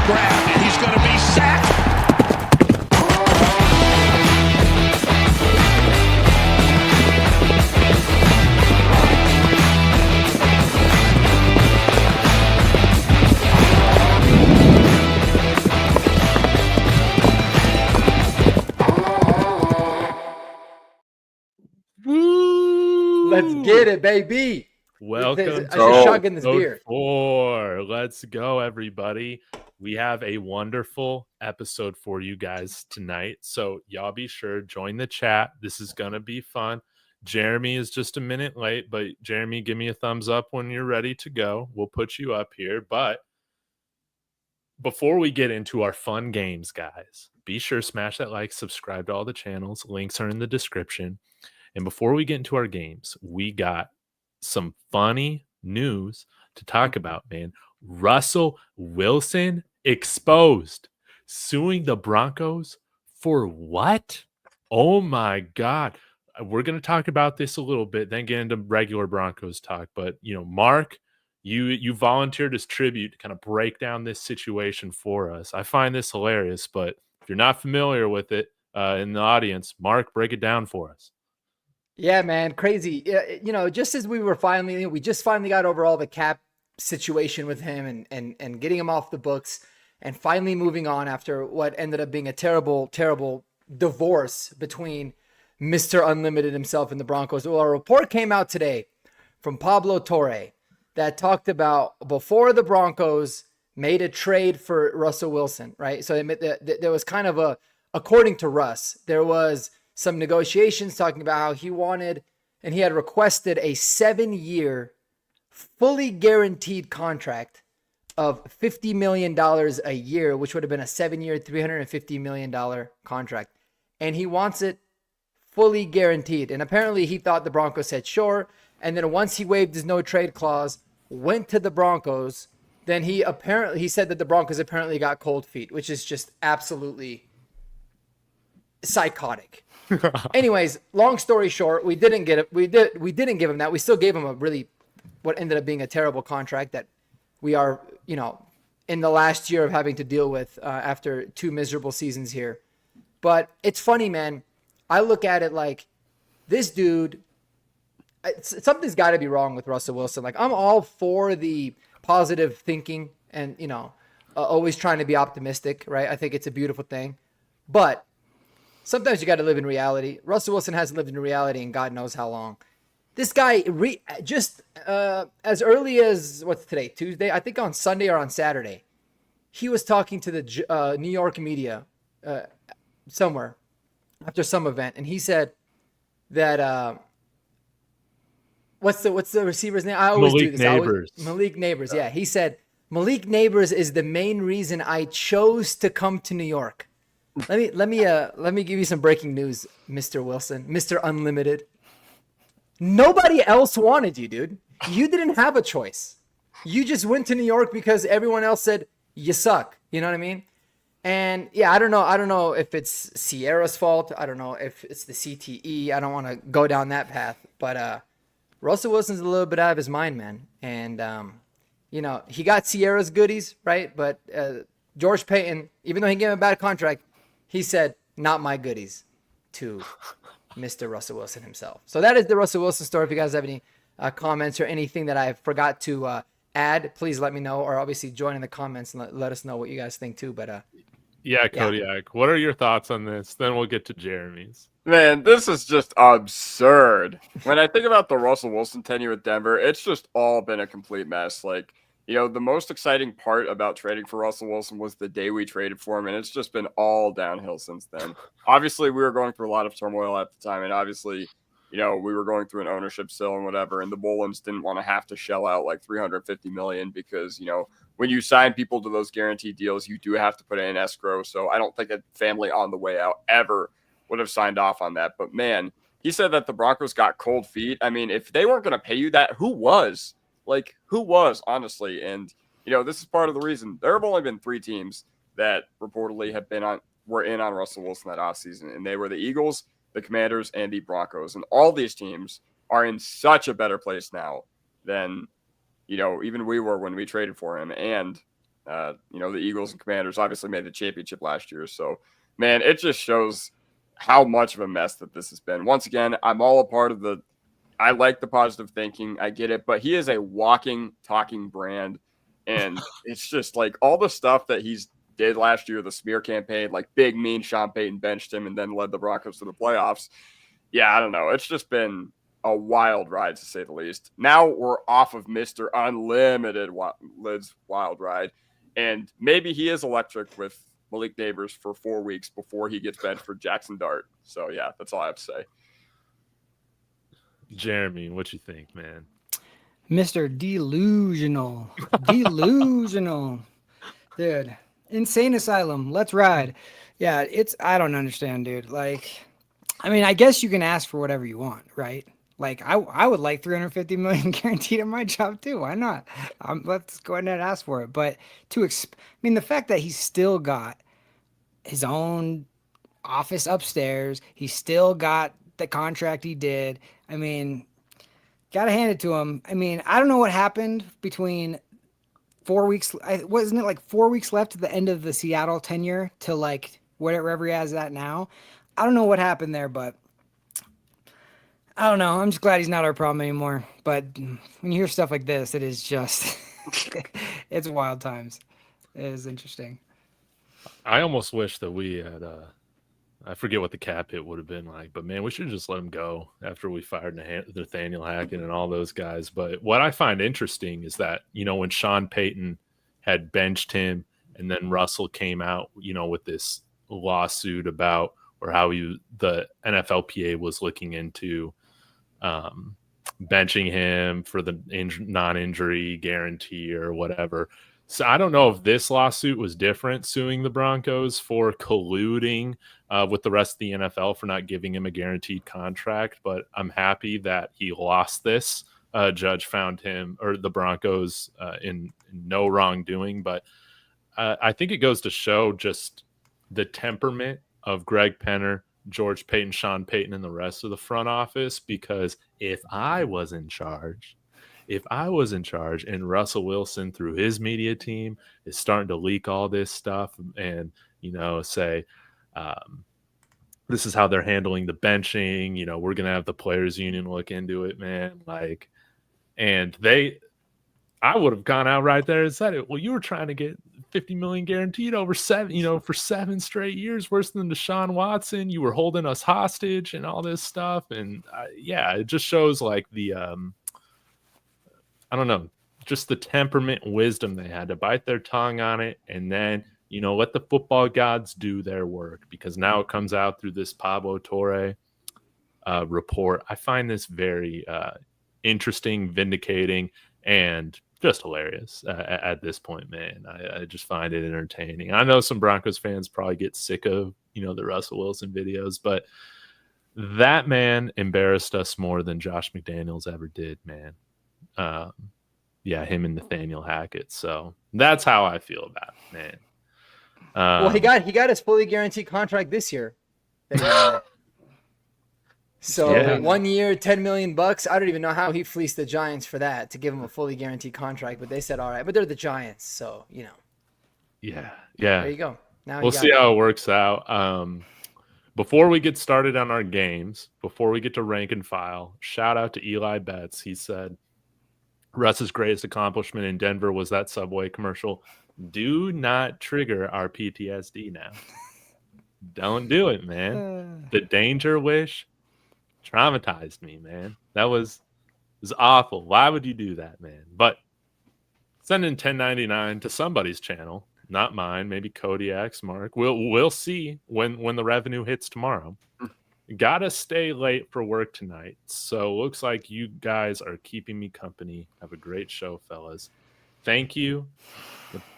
grabbed, and he's going to be sacked. Let's get it, baby. Welcome I should shotgun this beer. 4. Let's go, everybody. We have a wonderful episode for you guys tonight. So y'all be sure, join the chat. This is going to be fun. Jeremy is just a minute late, but Jeremy, give me a thumbs up when you're ready to go. We'll put you up here. But before we get into our fun games, guys, be sure smash that like, subscribe to all the channels. Links are in the description. And before we get into our games, we got some funny news to talk about, man. Russell Wilson exposed, suing the Broncos for what? Oh my God. We're going to talk about this a little bit, then get into regular Broncos talk. But, Mark, you volunteered as tribute to kind of break down this situation for us. I find this hilarious, but if you're not familiar with it in the audience, Mark, break it down for us. Yeah, man, crazy. Just as we just finally got over all the cap situation with him and getting him off the books and finally moving on after what ended up being a terrible, terrible divorce between Mr. Unlimited himself and the Broncos. Well, a report came out today from Pablo Torre that talked about before the Broncos made a trade for Russell Wilson, right? So there was kind of according to Russ, there was some negotiations talking about how he wanted and he had requested a 7-year fully guaranteed contract of $50 million a year, which would have been a 7-year, $350 million contract. And he wants it fully guaranteed. And apparently he thought the Broncos said sure. And then once he waived his no trade clause, went to the Broncos, then he said that the Broncos apparently got cold feet, which is just absolutely psychotic. Anyways, long story short, we didn't get it. We didn't give him that. We still gave him what ended up being a terrible contract that we are, in the last year of having to deal with after 2 miserable seasons here. But it's funny, man. I look at it like this dude, something's got to be wrong with Russell Wilson. Like, I'm all for the positive thinking and, always trying to be optimistic, right? I think it's a beautiful thing. But sometimes you got to live in reality. Russell Wilson hasn't lived in reality in God knows how long. This guy, just as early as, what's today, Tuesday? I think on Sunday or on Saturday, he was talking to the New York media somewhere after some event. And he said that, what's the receiver's name? I always do this. Malik Neighbors. Yeah. He said, Malik Neighbors is the main reason I chose to come to New York. Let me give you some breaking news, Mr. Wilson, Mr. Unlimited. Nobody else wanted you, dude. You didn't have a choice. You just went to New York because everyone else said you suck. You know what I mean? And yeah, I don't know if it's Sierra's fault. I don't know if it's the CTE. I don't want to go down that path. But Russell Wilson's a little bit out of his mind, man. And he got Sierra's goodies, right? But George Payton, even though he gave him a bad contract, he said, not my goodies to Mr. Russell Wilson himself. So that is the Russell Wilson story. If you guys have any comments or anything that I forgot to add, please let me know, or obviously join in the comments and let us know what you guys think too. But yeah, Kodiak, what are your thoughts on this? Then we'll get to Jeremy's. Man, this is just absurd. When I think about the Russell Wilson tenure with Denver, it's just all been a complete mess. Like, the most exciting part about trading for Russell Wilson was the day we traded for him, and it's just been all downhill since then. Obviously, we were going through a lot of turmoil at the time, and obviously, we were going through an ownership sale and whatever, and the Bolins didn't want to have to shell out like $350 million because, when you sign people to those guaranteed deals, you do have to put it in escrow. So I don't think a family on the way out ever would have signed off on that. But, man, he said that the Broncos got cold feet. I mean, if they weren't going to pay you that, who was? Like, who was, honestly? And, this is part of the reason. There have only been 3 teams that reportedly were in on Russell Wilson that offseason, and they were the Eagles, the Commanders, and the Broncos. And all these teams are in such a better place now than, even we were when we traded for him. And The Eagles and Commanders obviously made the championship last year. So, man, it just shows how much of a mess that this has been. Once again, I'm all a part of I like the positive thinking. I get it. But he is a walking, talking brand. And it's just like all the stuff that he's did last year, the smear campaign, like big, mean Sean Payton benched him and then led the Broncos to the playoffs. Yeah, I don't know. It's just been a wild ride, to say the least. Now we're off of Mr. Unlimited Lid's wild ride. And maybe he is electric with Malik Neighbors for 4 weeks before he gets benched for Jackson Dart. So, yeah, that's all I have to say. Jeremy, what you think, man? Mr. Delusional. Delusional. Dude. Insane asylum. Let's ride. Yeah, I don't understand, dude. Like, I mean, I guess you can ask for whatever you want, right? Like, I would like 350 million guaranteed at my job too. Why not? Let's go ahead and ask for it. But I mean, the fact that he's still got his own office upstairs, he still got the contract he did. I mean, gotta hand it to him. I mean, I don't know what happened between 4 weeks. Wasn't it like 4 weeks left at the end of the Seattle tenure to like wherever he has that now? I don't know what happened there, but I don't know. I'm just glad he's not our problem anymore. But when you hear stuff like this, it is just, it's wild times. It is interesting. I almost wish that we had, I forget what the cap hit would have been like, but man, we should just let him go after we fired Nathaniel Hackett and all those guys. But what I find interesting is that, when Sean Payton had benched him and then Russell came out, with this lawsuit about, or how the NFLPA was looking into benching him for the non-injury guarantee or whatever. So I don't know if this lawsuit was different, suing the Broncos for colluding with the rest of the NFL for not giving him a guaranteed contract, but I'm happy that he lost this. Judge found him or the Broncos in no wrongdoing, but I think it goes to show just the temperament of Greg Penner, George Payton, Sean Payton, and the rest of the front office, because if I was in charge and Russell Wilson through his media team is starting to leak all this stuff and, say, this is how they're handling the benching, we're going to have the players union look into it, man. Like, and I would have gone out right there and said it. Well, you were trying to get 50 million guaranteed over for 7 straight years, worse than Deshaun Watson. You were holding us hostage and all this stuff. And it just shows like the, I don't know, just the temperament and wisdom they had to bite their tongue on it. And then, let the football gods do their work, because now it comes out through this Pablo Torre report. I find this very interesting, vindicating, and just hilarious at this point, man. I just find it entertaining. I know some Broncos fans probably get sick of, the Russell Wilson videos, but that man embarrassed us more than Josh McDaniels ever did, man. Him and Nathaniel Hackett. So that's how I feel about it, man. Well, he got his fully guaranteed contract this year. So 1 year, $10 million. I don't even know how he fleeced the Giants for that, to give him a fully guaranteed contract. But they said, all right. But they're the Giants, so Yeah. There you go. Now we'll see how it works out. Before we get started on our games, before we get to rank and file, shout out to Eli Betts. He said, Russ's greatest accomplishment in Denver was that Subway commercial. Do not trigger our PTSD now. Don't do it, man. The danger wish traumatized me, man. That was awful. Why would you do that, man? But send in 1099 to somebody's channel, not mine. Maybe Kodiak's, Mark. We'll see when the revenue hits tomorrow. Gotta stay late for work tonight, so looks like you guys are keeping me company. Have a great show, fellas. Thank you.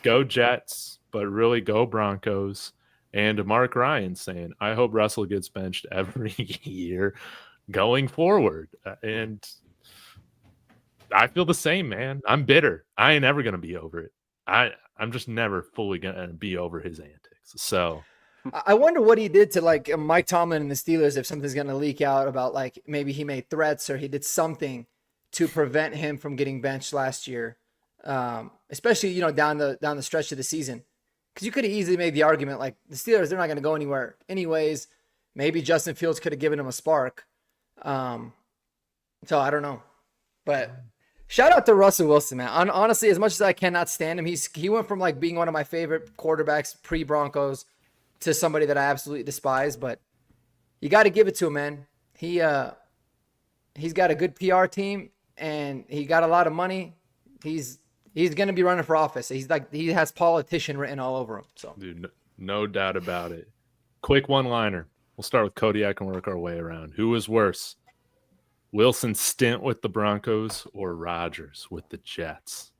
Go Jets, but really go Broncos. And Mark Ryan saying, I hope Russell gets benched every year going forward. And I feel the same, man. I'm bitter. I ain't ever gonna be over it. I'm just never fully gonna be over his antics. So I wonder what he did to like Mike Tomlin and the Steelers, if something's going to leak out about like maybe he made threats or he did something to prevent him from getting benched last year. especially down the stretch of the season. Because you could have easily made the argument like the Steelers, they're not going to go anywhere anyways. Maybe Justin Fields could have given him a spark. So I don't know, but shout out to Russell Wilson, man. Honestly, as much as I cannot stand him, he went from like being one of my favorite quarterbacks pre-Broncos to somebody that I absolutely despise. But you got to give it to him, man. He's got a good PR team and he got a lot of money. He's going to be running for office. He has politician written all over him. So, dude, no doubt about it. Quick one-liner. We'll start with Kodiak and work our way around. Who was worse, Wilson's stint with the Broncos or Rodgers with the Jets?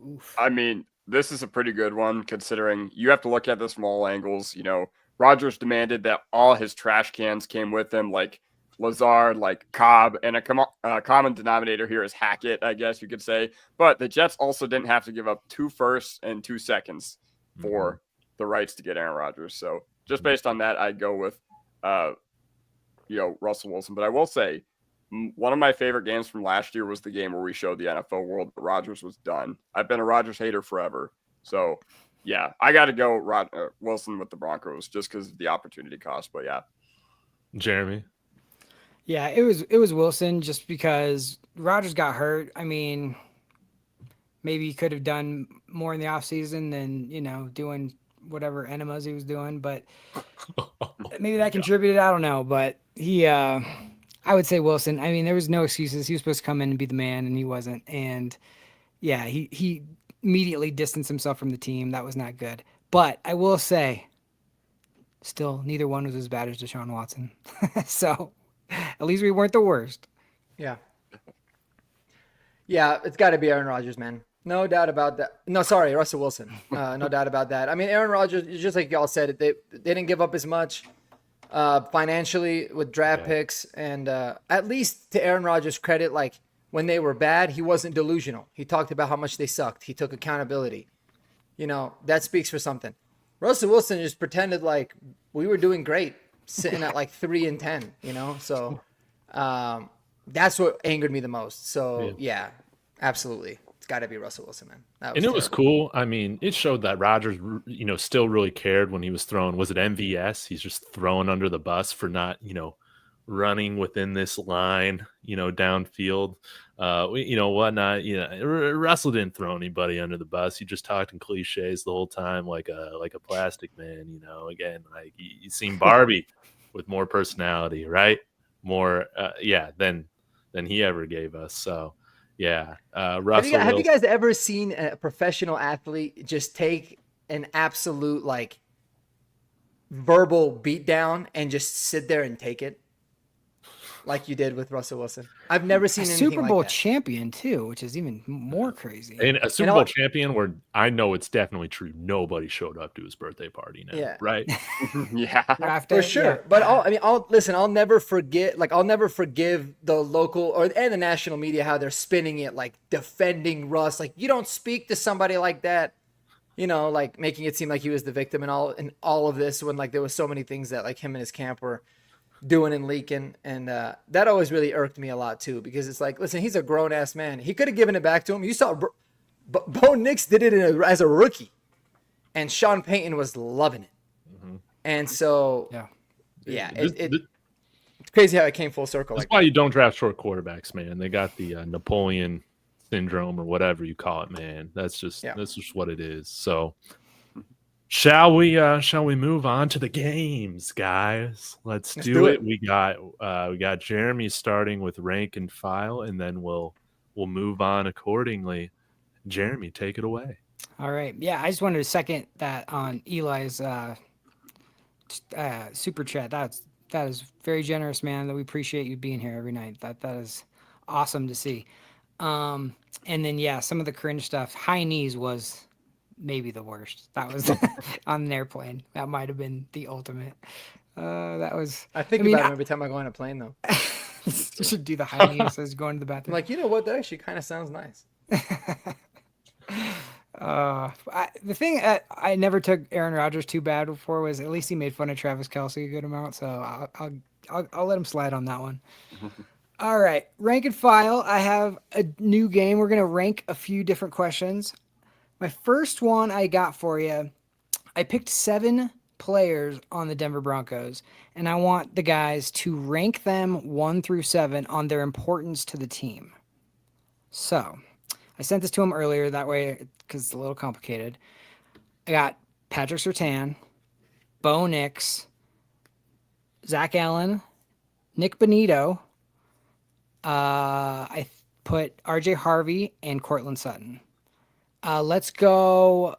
Oof. I mean, this is a pretty good one considering you have to look at this from all angles. Rodgers demanded that all his trash cans came with him, like Lazard, like Cobb, and a common denominator here is Hackett, I guess you could say. But the Jets also didn't have to give up 2 firsts and 2 seconds for the rights to get Aaron Rodgers. So just based on that, I'd go with, Russell Wilson. But I will say, one of my favorite games from last year was the game where we showed the NFL world that Rodgers was done. I've been a Rodgers hater forever. So, yeah, I got to go Wilson with the Broncos just because of the opportunity cost. But, yeah. Jeremy? Yeah, it was Wilson just because Rodgers got hurt. I mean, maybe he could have done more in the offseason than, doing whatever enemas he was doing. But maybe that contributed. I don't know. But I would say Wilson. I mean, there was no excuses. He was supposed to come in and be the man, and he wasn't. And, yeah, he immediately distanced himself from the team. That was not good. But I will say, still, neither one was as bad as Deshaun Watson. So, at least we weren't the worst. Yeah. Yeah, it's got to be Aaron Rodgers, man. No doubt about that. No, sorry, Russell Wilson. No doubt about that. I mean, Aaron Rodgers, just like y'all said, they didn't give up as much financially with draft picks. And at least to Aaron Rodgers' credit, like when they were bad, he wasn't delusional. He talked about how much they sucked. He took accountability. That speaks for something. Russell Wilson just pretended like we were doing great, sitting at like 3-10, So that's what angered me the most. So yeah, absolutely. It's got to be Russell Wilson, man. And it was cool. I mean, it showed that Rodgers, still really cared when he was throwing. Was it MVS? He's just thrown under the bus for not, running within this line, downfield, whatnot. Russell didn't throw anybody under the bus. He just talked in cliches the whole time, like a plastic man. Again, like you seen Barbie with more personality, right? More, than he ever gave us. So. Yeah, Russell. Have you guys ever seen a professional athlete just take an absolute like verbal beatdown and just sit there and take it, like you did with Russell Wilson? I've never seen anything Super Bowl like that. champion too, which is even more crazy. And a Super Bowl champion, where I know it's definitely true. Nobody showed up to his birthday party now, right? Yeah, for sure. Yeah. But I'll never forget. Like I'll never forgive the local and the national media how they're spinning it, like defending Russ. Like you don't speak to somebody like that, like making it seem like he was the victim and all of this when like there was so many things that like him and his camp were doing and leaking, and that always really irked me a lot too, because it's like, listen, he's a grown-ass man. He could have given it back to him. You saw Bo Nix did it as a rookie, and Sean Payton was loving it. And so it's crazy how it came full circle. That's why you don't draft short quarterbacks, man. They got the Napoleon syndrome or whatever you call it, man. That's just what it is. So Shall we move on to the games, guys? Let's do it. We got Jeremy starting with rank and file, and then we'll move on accordingly. Jeremy, take it away. All right. Yeah, I just wanted to second that on Eli's super chat. That is very generous, man. That we appreciate you being here every night. That is awesome to see. And then some of the cringe stuff. High knees was maybe the worst. That was on an airplane. That might have been the ultimate. I think about it every time I go on a plane, though. You should do the high knees as going to the bathroom. I'm like, you know what? That actually kind of sounds nice. The thing I never took Aaron Rodgers too bad before was at least he made fun of Travis Kelce a good amount. So I'll let him slide on that one. All right, rank and file. I have a new game. We're gonna rank a few different questions. My first one I got for you. I picked 7 players on the Denver Broncos, and I want the guys to rank them 1 through 7 on their importance to the team. So, I sent this to him earlier. That way, because it's a little complicated. I got Patrick Surtain, Bo Nix, Zach Allen, Nik Bonitto. I put RJ Harvey and Cortland Sutton. Let's go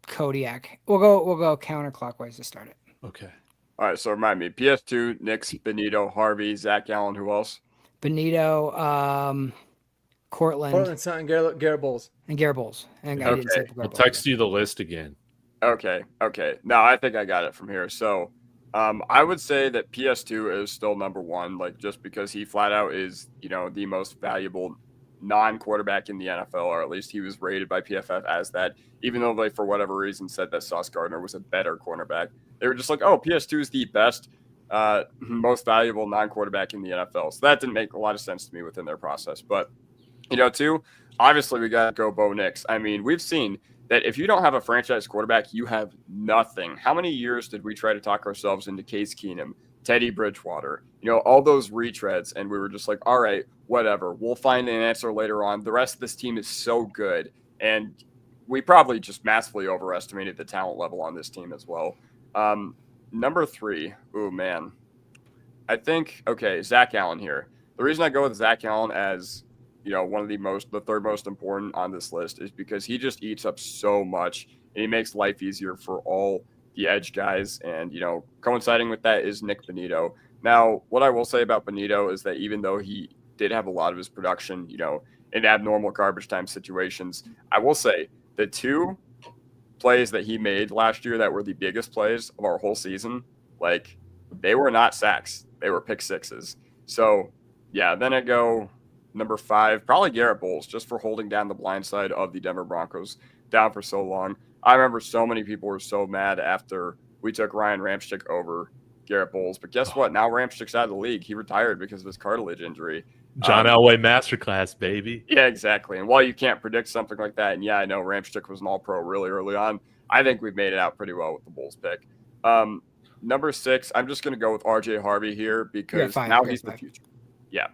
Kodiak. We'll go counterclockwise to start it. Okay. All right, so remind me. PS2, Nix, Bonitto, Harvey, Zach Allen. Who else? Bonitto, Cortland, Sutton, Garrett Bowles. and Garrett Bowles. And I Okay. didn't say I'll Garrett Bowles. text you the list again. Okay. Now I think I got it from here. So, I would say that PS2 is still number 1, like just because he flat out is, the most valuable non-quarterback in the NFL, or at least he was rated by PFF as that. Even though they, for whatever reason, said that Sauce Gardner was a better cornerback, they were just like, "Oh, PS2 is the best, most valuable non-quarterback in the NFL." So that didn't make a lot of sense to me within their process. But 2, obviously we got to go Bo Nix. I mean, we've seen that if you don't have a franchise quarterback, you have nothing. How many years did we try to talk ourselves into Case Keenum, Teddy Bridgewater, all those retreads, and we were just like, all right, whatever. We'll find an answer later on. The rest of this team is so good, and we probably just massively overestimated the talent level on this team as well. Number 3, oh man, I think, okay, Zach Allen here. The reason I go with Zach Allen as one of the third most important on this list is because he just eats up so much and he makes life easier for all the edge guys. And, coinciding with that is Nik Bonitto. Now, what I will say about Bonitto is that even though he did have a lot of his production, in abnormal garbage time situations, I will say the 2 plays that he made last year that were the biggest plays of our whole season, like they were not sacks, they were pick sixes. So yeah, then I go number 5, probably Garrett Bowles, just for holding down the blind side of the Denver Broncos down for so long. I remember so many people were so mad after we took Ryan Ramczyk over Garrett Bowles. But guess what? Now Ramczyk's out of the league. He retired because of his cartilage injury. John Elway masterclass, baby. Yeah, exactly. And while you can't predict something like that, and yeah, I know Ramczyk was an all-pro really early on, I think we've made it out pretty well with the Bulls pick. Number 6, I'm just going to go with RJ Harvey here because now he's the future. Yeah.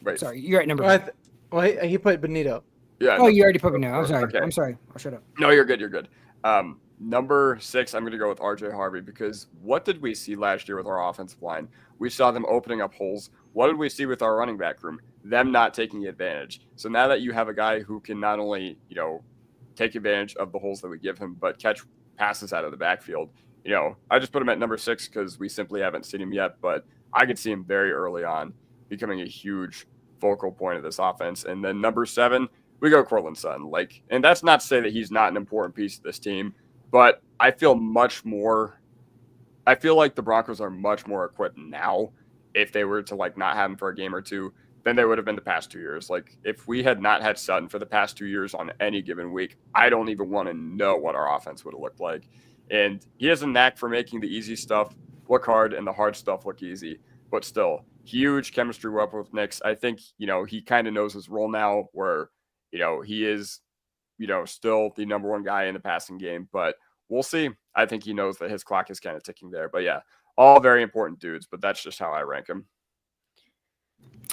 Wait. Sorry, you're at number 5. Well, he put Bonitto. Yeah. Oh, you already put me now. I'm sorry. Okay. I'm sorry. I'll shut up. No, you're good. You're good. Number 6, I'm going to go with RJ Harvey because what did we see last year with our offensive line? We saw them opening up holes. What did we see with our running back room? Them not taking advantage. So now that you have a guy who can not only, take advantage of the holes that we give him, but catch passes out of the backfield, I just put him at number 6 because we simply haven't seen him yet, but I could see him very early on becoming a huge focal point of this offense. And then number 7, we go Cortland Sutton. And that's not to say that he's not an important piece of this team, but I feel like the Broncos are much more equipped now if they were to not have him for a game or 2 than they would have been the past 2 years. If we had not had Sutton for the past 2 years on any given week, I don't even want to know what our offense would have looked like. And he has a knack for making the easy stuff look hard and the hard stuff look easy. But still, huge chemistry weapon with Nix. I think, he kind of knows his role now where, he is, still the number 1 guy in the passing game. But we'll see. I think he knows that his clock is kind of ticking there. But yeah, all very important dudes. But that's just how I rank them.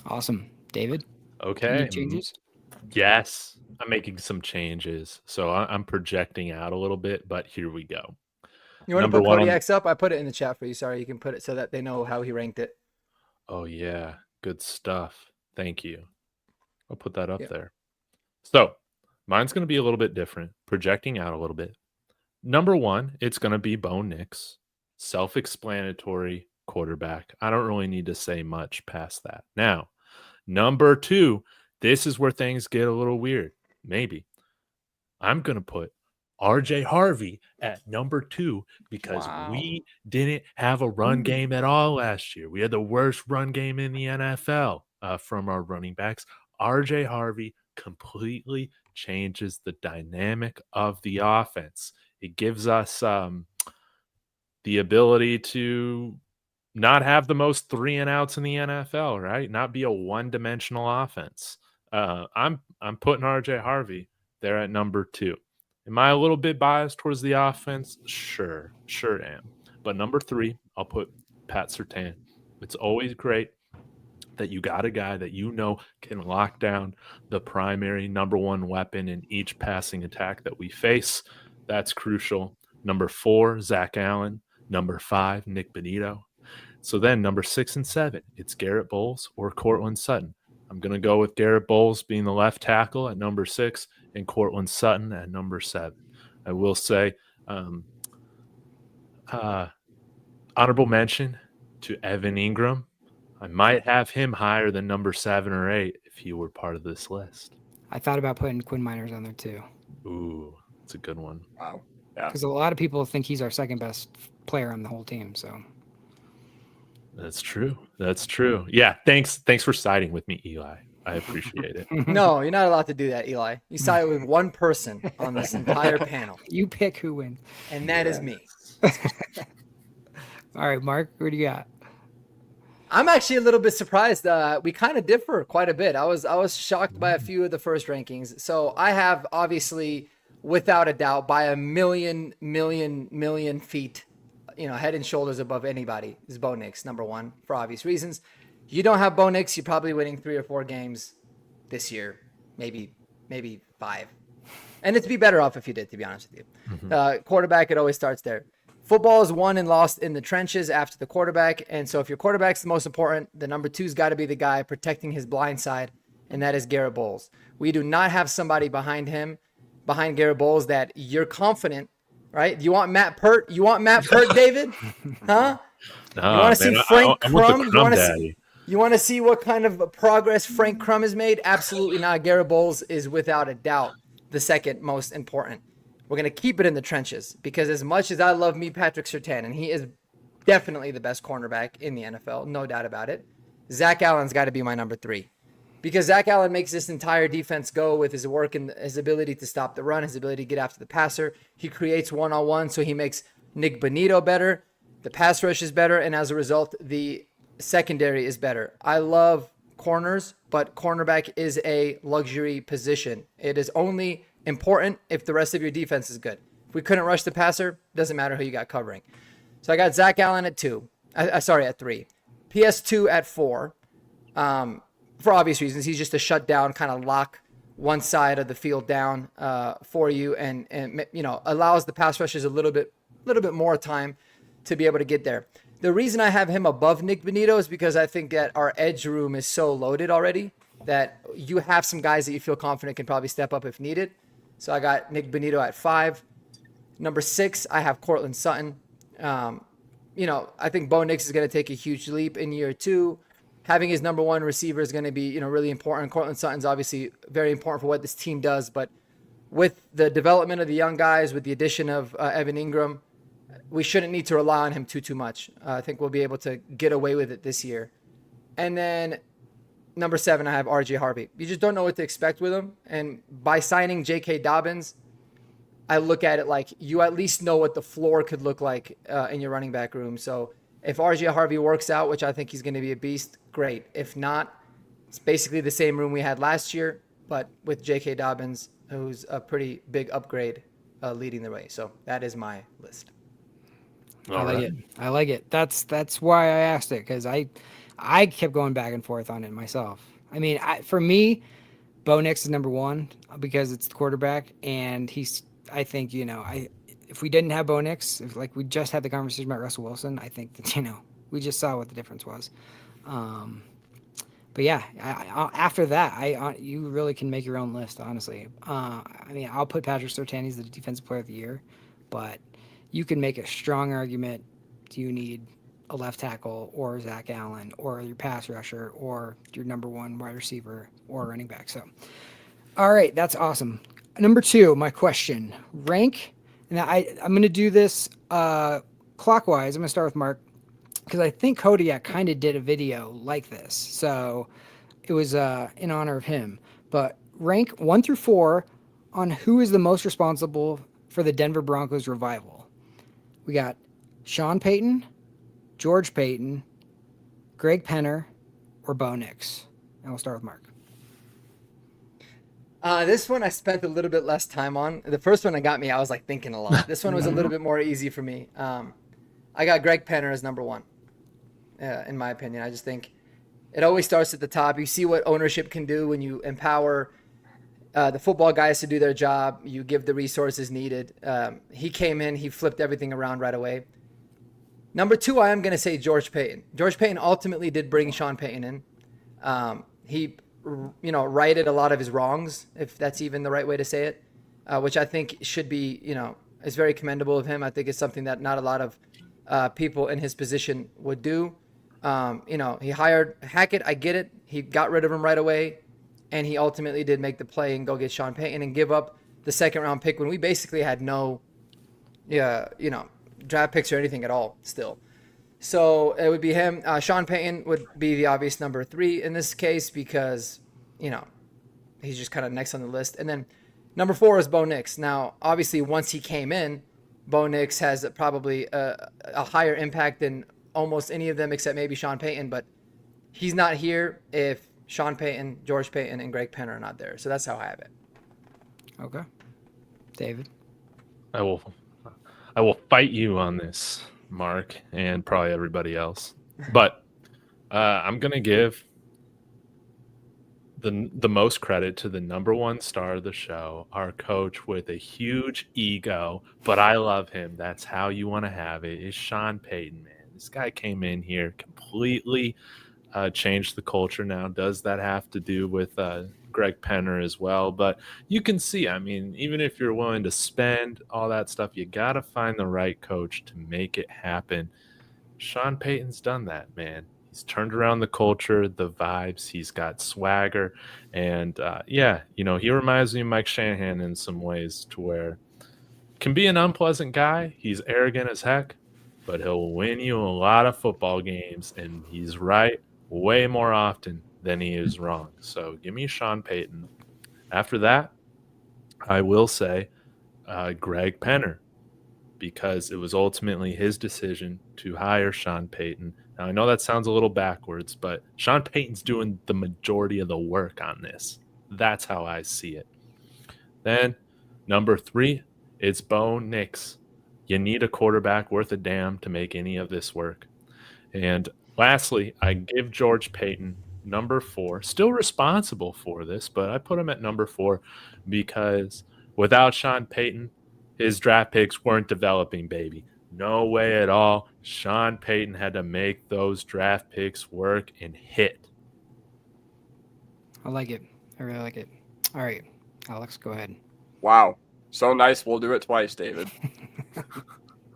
Awesome. David? Okay. Any changes? Yes. I'm making some changes. So I'm projecting out a little bit, but here we go. You want to put Kodiak's up? I put it in the chat for you. Sorry, you can put it so that they know how he ranked it. Oh, yeah. Good stuff. Thank you. I'll put that up there. So mine's going to be a little bit different, projecting out a little bit. Number 1, it's going to be Bo Nix. Self-explanatory quarterback. I don't really need to say much past that. Now, number 2, this is where things get a little weird. Maybe. I'm going to put RJ Harvey at number 2 because we didn't have a run game at all last year. We had the worst run game in the NFL from our running backs. RJ Harvey completely changes the dynamic of the offense. It gives us the ability to not have the most 3 and outs in the NFL, right? Not be a one-dimensional offense. I'm putting RJ Harvey there at number 2. Am I a little bit biased towards the offense? Sure am. But number 3, I'll put Pat Surtain. It's always great that you got a guy that you know can lock down the primary number 1 weapon in each passing attack that we face. That's crucial. Number 4, Zach Allen. Number 5, Nik Bonitto. So then number 6 and 7, it's Garrett Bowles or Cortland Sutton. I'm going to go with Garrett Bowles being the left tackle at number 6 and Cortland Sutton at number 7. I will say honorable mention to Evan Ingram. I might have him higher than number 7 or 8 if he were part of this list. I thought about putting Quinn Miners on there too. Ooh, that's a good one. Wow. Yeah. Because a lot of people think he's our second best player on the whole team. So That's true. Yeah, thanks for siding with me, Eli. I appreciate it. No, you're not allowed to do that, Eli. You sided with one person on this entire panel, you pick who wins. and that is me. All right, Mark, what do you got? I'm actually a little bit surprised. We kind of differ quite a bit. I was shocked by a few of the first rankings. So I have, obviously, without a doubt, by a million feet, head and shoulders above anybody, is Bo Nix, number 1, for obvious reasons. You don't have Bo Nix, you're probably winning 3 or 4 games this year, maybe 5. And it'd be better off if you did, to be honest with you. Mm-hmm. Quarterback, it always starts there. Football is won and lost in the trenches after the quarterback. And so if your quarterback's the most important, the number 2's got to be the guy protecting his blind side, and that is Garrett Bowles. We do not have somebody behind Garrett Bowles that you're confident, right? You want Matt Pert? David? Huh? No, you want to see Frank Crum? You want to see what kind of progress Frank Crum has made? Absolutely not. Garrett Bowles is without a doubt the second most important. We're going to keep it in the trenches because as much as I love me Patrick Surtain, and he is definitely the best cornerback in the NFL, no doubt about it, Zach Allen's got to be my number 3. Because Zach Allen makes this entire defense go with his work and his ability to stop the run, his ability to get after the passer. He creates one-on-one, so he makes Nik Bonitto better. The pass rush is better, and as a result, the secondary is better. I love corners, but cornerback is a luxury position. It is only important if the rest of your defense is good. If we couldn't rush the passer, doesn't matter who you got covering. So I got Zach Allen at 2. At 3. PS2 at 4. For obvious reasons, he's just a shutdown, kind of lock one side of the field down for you, and allows the pass rushers a little bit more time to be able to get there. The reason I have him above Nik Bonitto is because I think that our edge room is so loaded already that you have some guys that you feel confident can probably step up if needed. So I got Nik Bonitto at 5. Number 6, I have Cortland Sutton. I think Bo Nix is going to take a huge leap in year 2. Having his number 1 receiver is going to be, really important. Cortland Sutton's obviously very important for what this team does, but with the development of the young guys, with the addition of Evan Ingram, we shouldn't need to rely on him too much. I think we'll be able to get away with it this year. And then number 7, I have RJ Harvey. You just don't know what to expect with him. And by signing J.K. Dobbins, I look at it like you at least know what the floor could look like in your running back room. So if RJ Harvey works out, which I think he's going to be a beast, great. If not, it's basically the same room we had last year, but with J.K. Dobbins, who's a pretty big upgrade leading the way. So that is my list. I like it. That's why I asked it, because I kept going back and forth on it myself. I mean, for me, Bo Nix is number 1 because it's the quarterback, and I think, if we didn't have Bo Nix, if we just had the conversation about Russell Wilson, I think that, we just saw what the difference was. But yeah, after that, you really can make your own list, honestly. I'll put Patrick Surtain, he's the defensive player of the year, but you can make a strong argument. Do you need a left tackle or Zach Allen or your pass rusher or your number 1 wide receiver or running back? So, all right, that's awesome. Number 2, my question, rank. And I'm going to do this clockwise. I'm going to start with Mark because I think Kodiak kind of did a video like this. So it was in honor of him. But rank 1 through 4 on who is the most responsible for the Denver Broncos revival. We got Sean Payton, George Payton, Greg Penner, or Bo Nix? And we'll start with Mark. This one I spent a little bit less time on. The first one that got me, I was like thinking a lot. This one was a little bit more easy for me. I got Greg Penner as number one, in my opinion. I just think it always starts at the top. You see what ownership can do when you empower the football guys to do their job. You give the resources needed. He came in, he flipped everything around right away. Number two, I am going to say George Payton. George Payton ultimately did bring Sean Payton in. He righted a lot of his wrongs, if that's even the right way to say it, which I think should be, is very commendable of him. I think it's something that not a lot of people in his position would do. He hired Hackett. I get it. He got rid of him right away, and he ultimately did make the play and go get Sean Payton and give up the second round pick when we basically had no, draft picks or anything at all still. So it would be him. Sean Payton would be the obvious number three in this case because, he's just kind of next on the list. And then number four is Bo Nix. Now, obviously, once he came in, Bo Nix has probably a higher impact than almost any of them except maybe Sean Payton. But he's not here if Sean Payton, George Payton, and Greg Penner are not there. So that's how I have it. Okay. David? I will fight you on this, Mark, and probably everybody else. But I'm going to give the most credit to the number one star of the show, our coach with a huge ego, but I love him. That's how you want to have it, is Sean Payton, man. This guy came in here, completely changed the culture now. Does that have to do with Greg Penner as well? But you can see, even if you're willing to spend all that stuff, you got to find the right coach to make it happen. Sean Payton's done that, man. He's turned around the culture, the vibes. He's got swagger. And, he reminds me of Mike Shanahan in some ways, to where can be an unpleasant guy. He's arrogant as heck, but he'll win you a lot of football games, and he's right way more often than he is wrong. So give me Sean Payton. After that, I will say Greg Penner, because it was ultimately his decision to hire Sean Payton. Now, I know that sounds a little backwards, but Sean Payton's doing the majority of the work on this. That's how I see it. Then, number three, it's Bo Nix. You need a quarterback worth a damn to make any of this work. And lastly, I give George Payton number four. Still responsible for this, but I put him at number four because without Sean Payton, his draft picks weren't developing, baby. No way at all. Sean Payton had to make those draft picks work and hit. I like it. I really like it. All right, Alex, go ahead. Wow. So nice. We'll do it twice, David.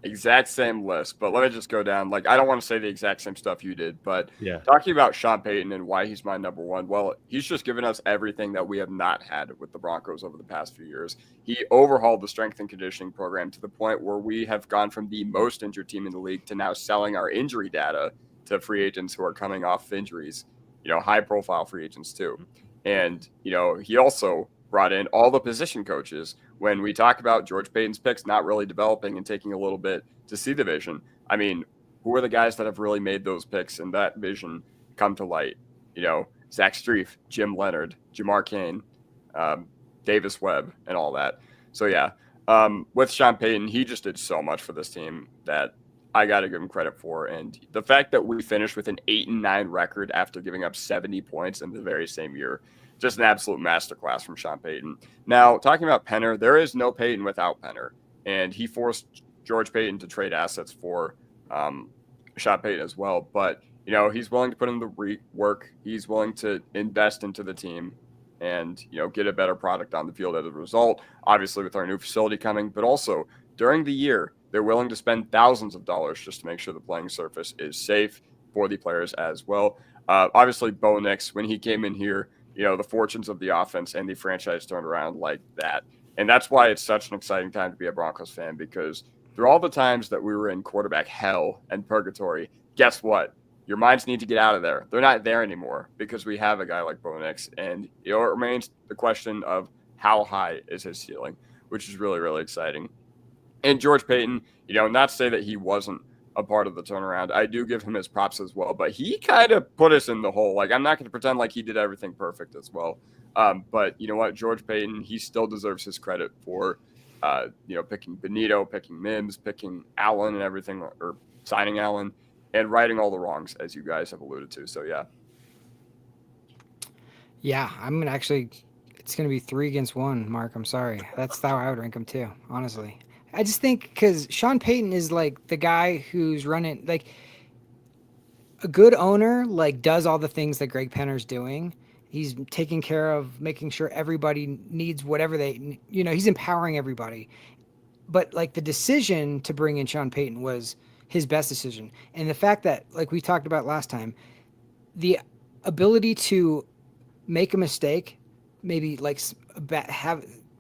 Exact same list, but let me just go down. I don't want to say the exact same stuff you did, but talking about Sean Payton and why he's my number one, well, he's just given us everything that we have not had with the Broncos over the past few years. He overhauled the strength and conditioning program to the point where we have gone from the most injured team in the league to now selling our injury data to free agents who are coming off injuries, high-profile free agents too. And, he also brought in all the position coaches. When we talk about George Payton's picks not really developing and taking a little bit to see the vision, who are the guys that have really made those picks and that vision come to light? Zach Strief, Jim Leonard, Jamar Cain, Davis Webb, and all that. So, with Sean Payton, he just did so much for this team that I got to give him credit for. And the fact that we finished with an 8-9 record after giving up 70 points in the very same year, just an absolute masterclass from Sean Payton. Now, talking about Penner, there is no Payton without Penner. And he forced George Payton to trade assets for Sean Payton as well. But, he's willing to put in the work. He's willing to invest into the team and, get a better product on the field as a result. Obviously, with our new facility coming. But also, during the year, they're willing to spend thousands of dollars just to make sure the playing surface is safe for the players as well. Obviously, Bo Nix, when he came in here, the fortunes of the offense and the franchise turned around like that. And that's why it's such an exciting time to be a Broncos fan, because through all the times that we were in quarterback hell and purgatory, guess what? Your minds need to get out of there. They're not there anymore because we have a guy like Bo Nix. And it remains the question of how high is his ceiling, which is really, really exciting. And George Payton, not to say that he wasn't a part of the turnaround. I do give him his props as well, but he kind of put us in the hole. Like, I'm not going to pretend like he did everything perfect as well. But you know what, George Payton, he still deserves his credit for, picking Bonitto, picking Mims, picking Allen and everything, or signing Allen and righting all the wrongs, as you guys have alluded to. So yeah. Yeah, I'm gonna actually. It's gonna be 3-1, Mark. I'm sorry. That's how I would rank him too, honestly. I just think because Sean Payton is like the guy who's running, like a good owner, like does all the things that Greg Penner's doing. He's taking care of making sure everybody needs whatever they, he's empowering everybody. But like the decision to bring in Sean Payton was his best decision, and the fact that, like we talked about last time, the ability to make a mistake, maybe like a bad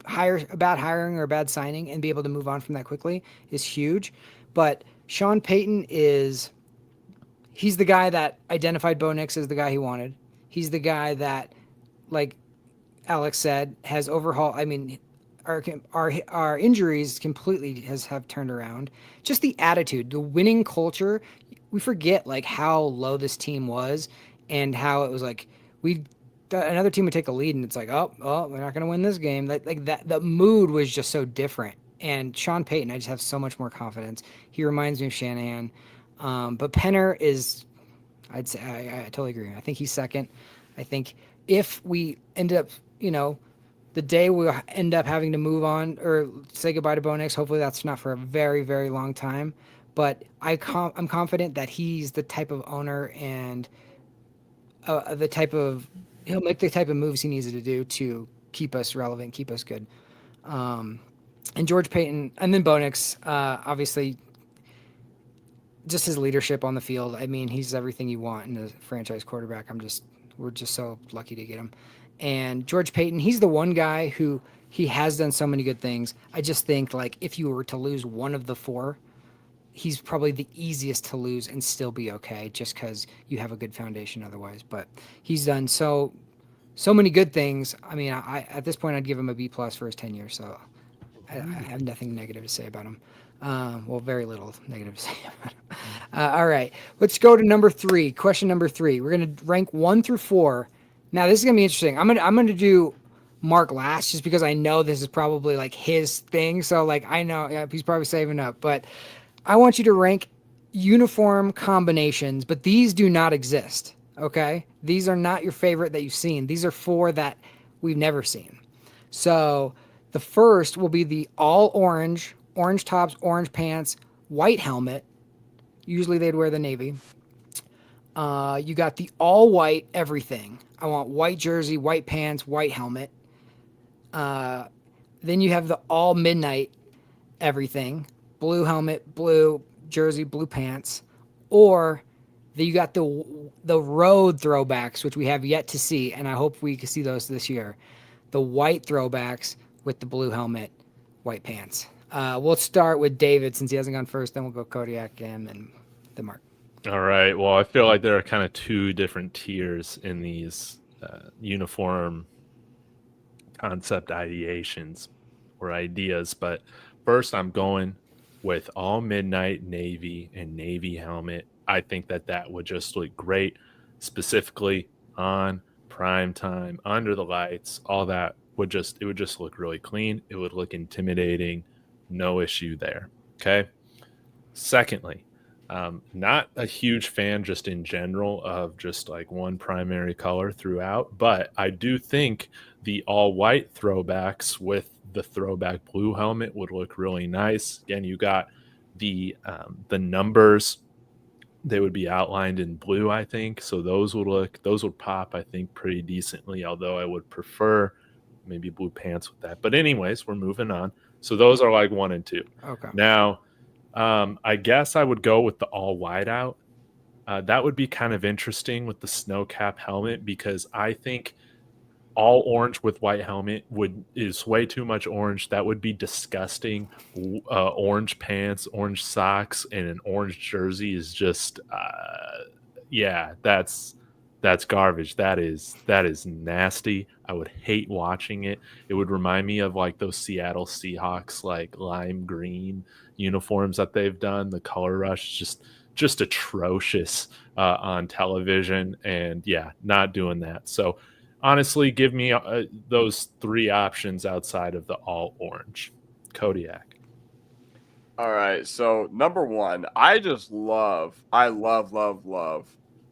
hiring or a bad signing, and be able to move on from that quickly is huge. But Sean Payton he's the guy that identified Bo Nix as the guy he wanted. He's the guy that, like Alex said, has overhauled. I mean, our injuries completely have turned around. Just the attitude, the winning culture. We forget like how low this team was, and how it was like another team would take a lead and it's like, oh, we're not going to win this game. Like that, the mood was just so different. And Sean Payton, I just have so much more confidence. He reminds me of Shanahan. But Penner is, I'd say, I totally agree. I think he's second. I think if we end up, the day we end up having to move on or say goodbye to Bo Nix, hopefully that's not for a very, very long time. But I'm confident that he's the type of owner and he'll make the type of moves he needs to do to keep us relevant, keep us good. And George Payton, and then Bo Nix, obviously, just his leadership on the field. I mean, he's everything you want in a franchise quarterback. We're just so lucky to get him. And George Payton, he's the one guy who he has done so many good things. I just think, like, if you were to lose one of the four, he's probably the easiest to lose and still be okay, just because you have a good foundation otherwise. But he's done so many good things. I mean, I at this point I'd give him a B+ for his tenure. So I have nothing negative to say about him. Well, very little negative to say about him. All right, let's go to number 3. Question number 3. We're gonna rank 1 through 4. Now this is gonna be interesting. I'm gonna do Mark last, just because I know this is probably like his thing. So like I know he's probably saving up, but I want you to rank uniform combinations, but these do not exist, okay? These are not your favorite that you've seen. These are 4 that we've never seen. So the first will be the all orange tops, orange pants, white helmet. Usually they'd wear the navy. You got the all white everything. I want white jersey, white pants, white helmet. Then you have the all midnight everything. Blue helmet, blue jersey, blue pants. Or you got the road throwbacks, which we have yet to see, and I hope we can see those this year. The white throwbacks with the blue helmet, white pants. We'll start with David since he hasn't gone first. Then we'll go Kodiak and then Mark. All right. Well, I feel like there are kind of 2 different tiers in these uniform concept ideations or ideas. But first, I'm going with all midnight navy and navy helmet. I think that would just look great, specifically on prime time, under the lights. All that would just look really clean. It would look intimidating. No issue there. Okay. Secondly, not a huge fan just in general of just like one primary color throughout, but I do think the all white throwbacks with the throwback blue helmet would look really nice. Again, you got the numbers, they would be outlined in blue, I think. So those would pop, I think, pretty decently, although I would prefer maybe blue pants with that. But anyways, we're moving on. So those are like 1 and 2. Okay. Now, I guess I would go with the all white out. That would be kind of interesting with the snow cap helmet, because I think all orange with white helmet is way too much orange. That would be disgusting. Orange pants, orange socks, and an orange jersey is just, that's That's garbage. That is nasty. I would hate watching it. It would remind me of like those Seattle Seahawks like lime green uniforms that they've done. The color rush just atrocious on television, and yeah, not doing that. So honestly, give me those three options outside of the all orange. Kodiak. All right, so number one, I love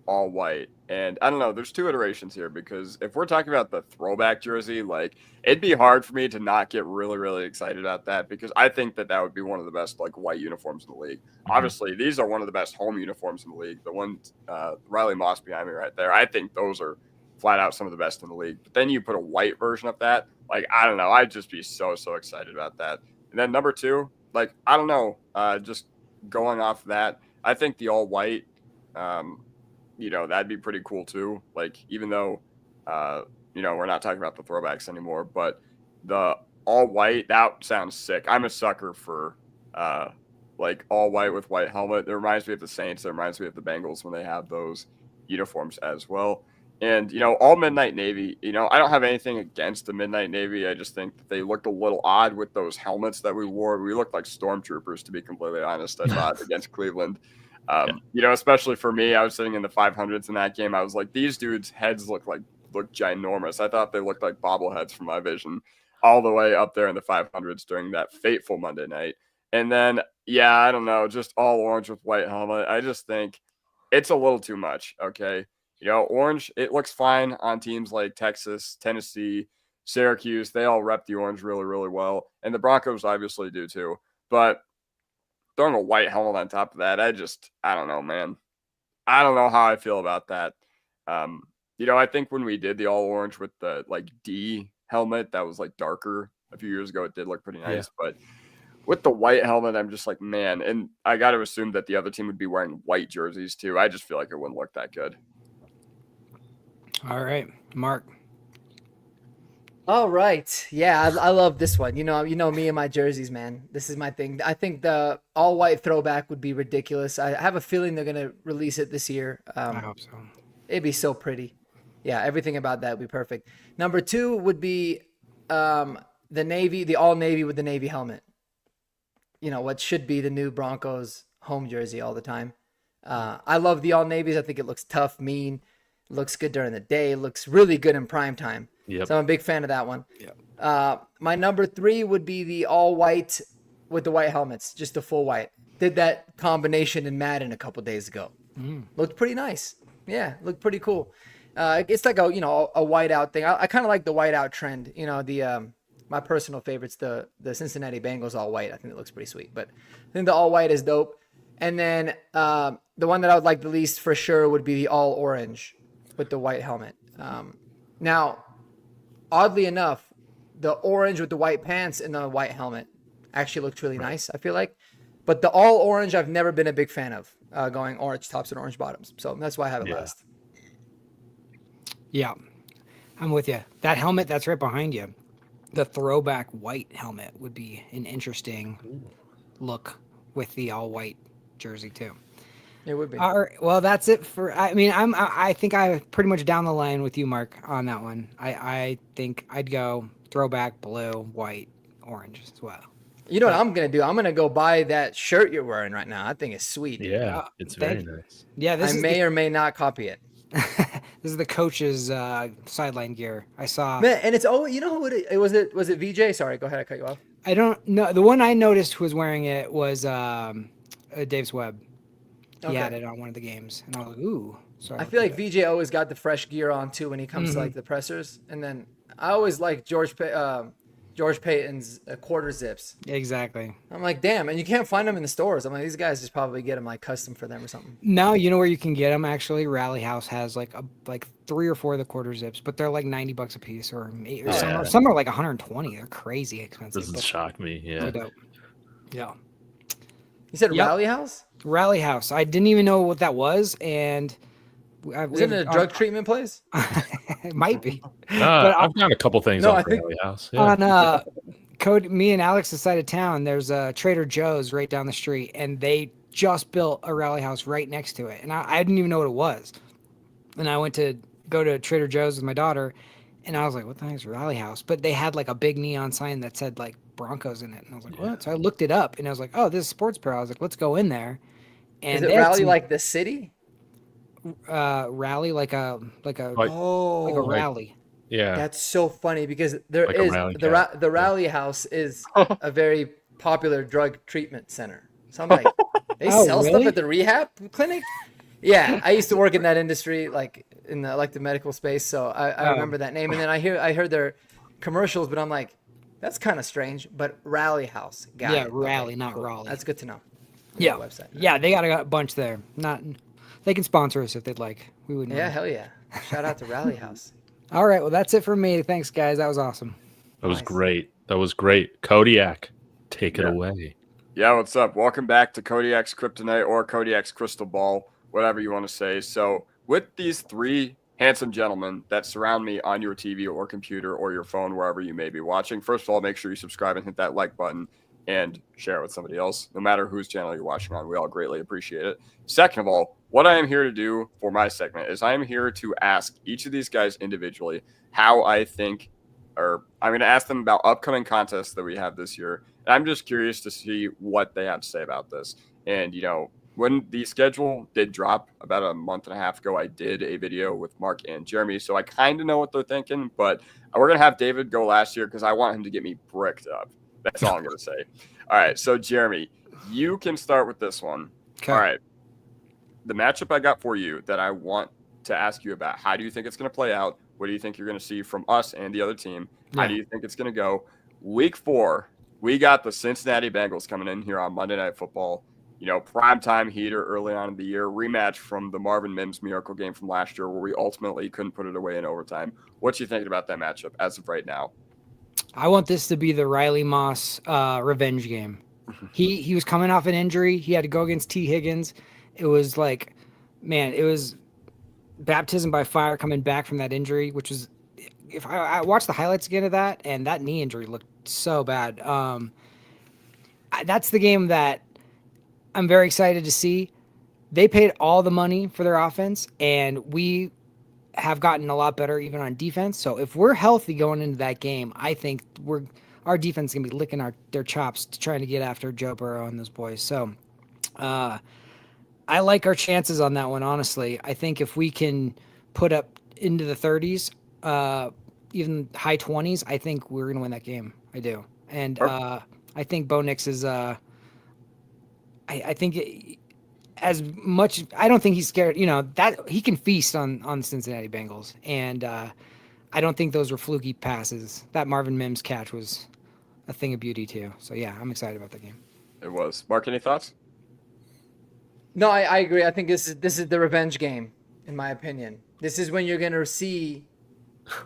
all white. And I don't know, there's two iterations here because if we're talking about the throwback jersey, like it'd be hard for me to not get really, really excited about that because I think that would be one of the best like white uniforms in the league. Mm-hmm. Obviously, these are one of the best home uniforms in the league. The one Riley Moss behind me right there, I think those are flat out some of the best in the league. But then you put a white version of that, like I don't know, I'd just be so excited about that. And then number two, like I don't know, just going off that, I think the all white. That'd be pretty cool too. Like, even though, we're not talking about the throwbacks anymore, but the all white, that sounds sick. I'm a sucker for, like all white with white helmet. It reminds me of the Saints. It reminds me of the Bengals when they have those uniforms as well. And, all midnight navy, I don't have anything against the midnight navy. I just think that they looked a little odd with those helmets that we wore. We looked like stormtroopers, to be completely honest, I thought, against Cleveland. Especially for me, I was sitting in the 500s in that game. I was like, these dudes' heads look ginormous. I thought they looked like bobbleheads from my vision all the way up there in the 500s during that fateful Monday night. And then, I don't know, just all orange with white helmet. I just think it's a little too much. Okay. Orange, it looks fine on teams like Texas, Tennessee, Syracuse. They all rep the orange really, really well. And the Broncos obviously do too. But throwing a white helmet on top of that, I don't know, man. I don't know how I feel about that. I think when we did the all orange with the like D helmet that was like darker a few years ago, it did look pretty nice. Yeah. But with the white helmet, I'm just like, man, and I got to assume that the other team would be wearing white jerseys too. I just feel like it wouldn't look that good. All right, Mark. All right. Yeah, I love this one. You know me and my jerseys, man. This is my thing. I think the all white throwback would be ridiculous. I have a feeling they're gonna release it this year. I hope so. It'd be so pretty. Yeah, everything about that would be perfect. Number two would be the navy, the all navy with the navy helmet. What should be the new Broncos home jersey all the time. I love the all navies. I think it looks tough, mean, looks good during the day, looks really good in prime time. Yep. So I'm a big fan of that one. Yep. My number three would be the all white with the white helmets, just the full white. Did that combination in Madden a couple days ago. Looked pretty nice. Yeah, looked pretty cool. It's like a whiteout thing. I kind of like the whiteout trend. My personal favorite's the Cincinnati Bengals all white. I think it looks pretty sweet. But I think the all white is dope. And then the one that I would like the least for sure would be the all orange with the white helmet. Now, oddly enough, the orange with the white pants and the white helmet actually looks really nice, I feel like. But the all orange, I've never been a big fan of, going orange tops and orange bottoms. So that's why I have it last. Yeah, I'm with you. That helmet that's right behind you, the throwback white helmet would be an interesting look with the all white jersey too. It would be. All right, well, that's it for. I think I pretty much down the line with you, Mark, on that one. I think I'd go throwback, blue, white, orange as well. You know what I'm gonna do? I'm gonna go buy that shirt you're wearing right now. I think it's sweet. Yeah, it's very nice. Yeah, I may or may not copy it. This is the coach's sideline gear. I saw. Man, and it's you know who it was? It VJ? Sorry, go ahead. I cut you off. I don't know. The one I noticed was wearing it was Dave's Webb. He had it on one of the games, and I was like, "Ooh." Sorry. I feel like VJ always got the fresh gear on too when he comes to like the pressers, and then I always like George Payton's quarter zips. Exactly. I'm like, damn, and you can't find them in the stores. I'm like, these guys just probably get them like custom for them or something. Now you know where you can get them. Actually, Rally House has like 3 or 4 of the quarter zips, but they're like $90 a piece, or some are like 120. They're crazy expensive. Doesn't shock me. Yeah. Yeah. You said Rally House? Rally House. I didn't even know what that was, and is it a drug treatment place? It might be. But I've got a couple things on Rally House. Yeah. On me and Alex's side of town, there's a Trader Joe's right down the street, and they just built a Rally House right next to it, and I didn't even know what it was. and I went to go to Trader Joe's with my daughter, and I was like, what the heck is Rally House? But they had like a big neon sign that said like Broncos in it. And I was like, what? So I looked it up, and I was like, oh, this is Sports Pro. I was like, let's go in there. And Is it they had Rally some, like the city? rally, like a Oh, rally. Yeah. that's so funny because there Like a is rally the cat. the Rally House is a very popular drug treatment center. So I'm like, they Oh, sell stuff really? at the rehab clinic? Yeah, I used to work in that industry, like in the medical space. So I Oh. remember that name. And then I heard their commercials, but I'm like, that's kind of strange. But Rally House, got Yeah, it. Rally, not Raleigh. That's good to know. Yeah. Website. Yeah, they got a bunch there. They can sponsor us if they'd like. We wouldn't Yeah, mind. hell yeah. Shout out to Rally House. All right, well, that's it for me. Thanks, guys. That was awesome. That was Nice. great. That was great. Kodiak, take it Yeah. away. Yeah, what's up? Welcome back to Kodiak's Kryptonite or Kodiak's Crystal Ball, whatever you want to say. So, with these three handsome gentlemen that surround me on your TV or computer or your phone, wherever you may be watching, first of all, make sure you subscribe and hit that like button and share it with somebody else, no matter whose channel you're watching on. We all greatly appreciate it. Second of all, what I am here to do for my segment is I am here to ask each of these guys individually how I think, or I'm going to ask them about upcoming contests that we have this year. And I'm just curious to see what they have to say about this. And, you know, when the schedule did drop about a month and a half ago, I did a video with Mark and Jeremy. So I kind of know what they're thinking, but we're going to have David go last year because I want him to get me bricked up. That's all I'm going to say. All right. So, Jeremy, you can start with this one. Okay. All right. The matchup I got for you that I want to ask you about, how do you think it's going to play out? What do you think you're going to see from us and the other team? How Yeah. do you think it's going to go? Week 4, we got the Cincinnati Bengals coming in here on Monday Night Football. You know, primetime heater early on in the year, rematch from the Marvin Mims miracle game from last year where we ultimately couldn't put it away in overtime. What you thinking about that matchup as of right now? I want this to be the Riley Moss revenge game. He was coming off an injury. He had to go against T. Higgins. It was like, man, it was baptism by fire coming back from that injury, which was, if I watched the highlights again of that, and that knee injury looked so bad. That's the game that I'm very excited to see. They paid all the money for their offense, and we have gotten a lot better even on defense. So if we're healthy going into that game, I think our defense is gonna be licking their chops to trying to get after Joe Burrow and those boys. So I like our chances on that one, honestly. I think if we can put up into the 30s, even high 20s, I think we're gonna win that game. I do, and I think Bo Nix is. I think. As much, I don't think he's scared. You know that he can feast on the Cincinnati Bengals, and I don't think those were fluky passes. That Marvin Mims catch was a thing of beauty too. So yeah, I'm excited about the game. It was. Mark, any thoughts? No, I agree. I think this is the revenge game, in my opinion. This is when you're going to see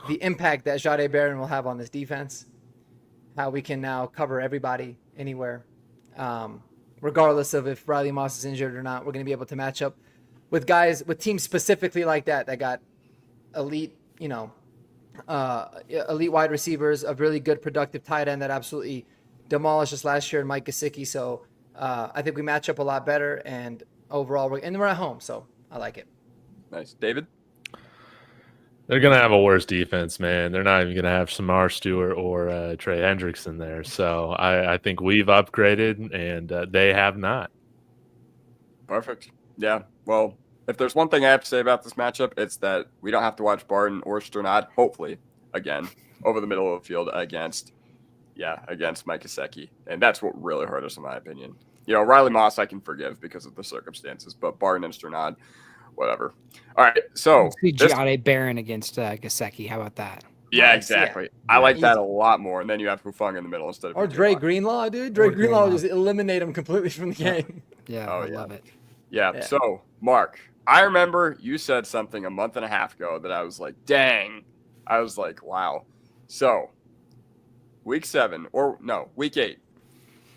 the impact that Jahdae Barron will have on this defense, how we can now cover everybody anywhere. Regardless of if Riley Moss is injured or not, we're going to be able to match up with guys, with teams specifically like that got elite, elite wide receivers, a really good productive tight end that absolutely demolished us last year in Mike Gesicki. So I think we match up a lot better, and overall, we're at home, so I like it. Nice. David? They're going to have a worse defense, man. They're not even going to have Samar Stewart or Trey Hendrickson there. So I think we've upgraded, and they have not. Perfect. Yeah. Well, if there's one thing I have to say about this matchup, it's that we don't have to watch Barton or Sternad, hopefully, again, over the middle of the field against Mike Gesicki. And that's what really hurt us, in my opinion. You know, Riley Moss I can forgive because of the circumstances, but Barton and Sternad, whatever. All right, so see Jahdae Barron against Gesicki. How about that? Yeah, exactly. I like that a lot more. And then you have Hufang in the middle instead of or Dre Greenlaw, dude. Dre Greenlaw will just eliminate him completely from the game. Yeah, I love it. Yeah. So, Mark, I remember you said something a month and a half ago that I was like, dang. I was like, wow. So, week 8.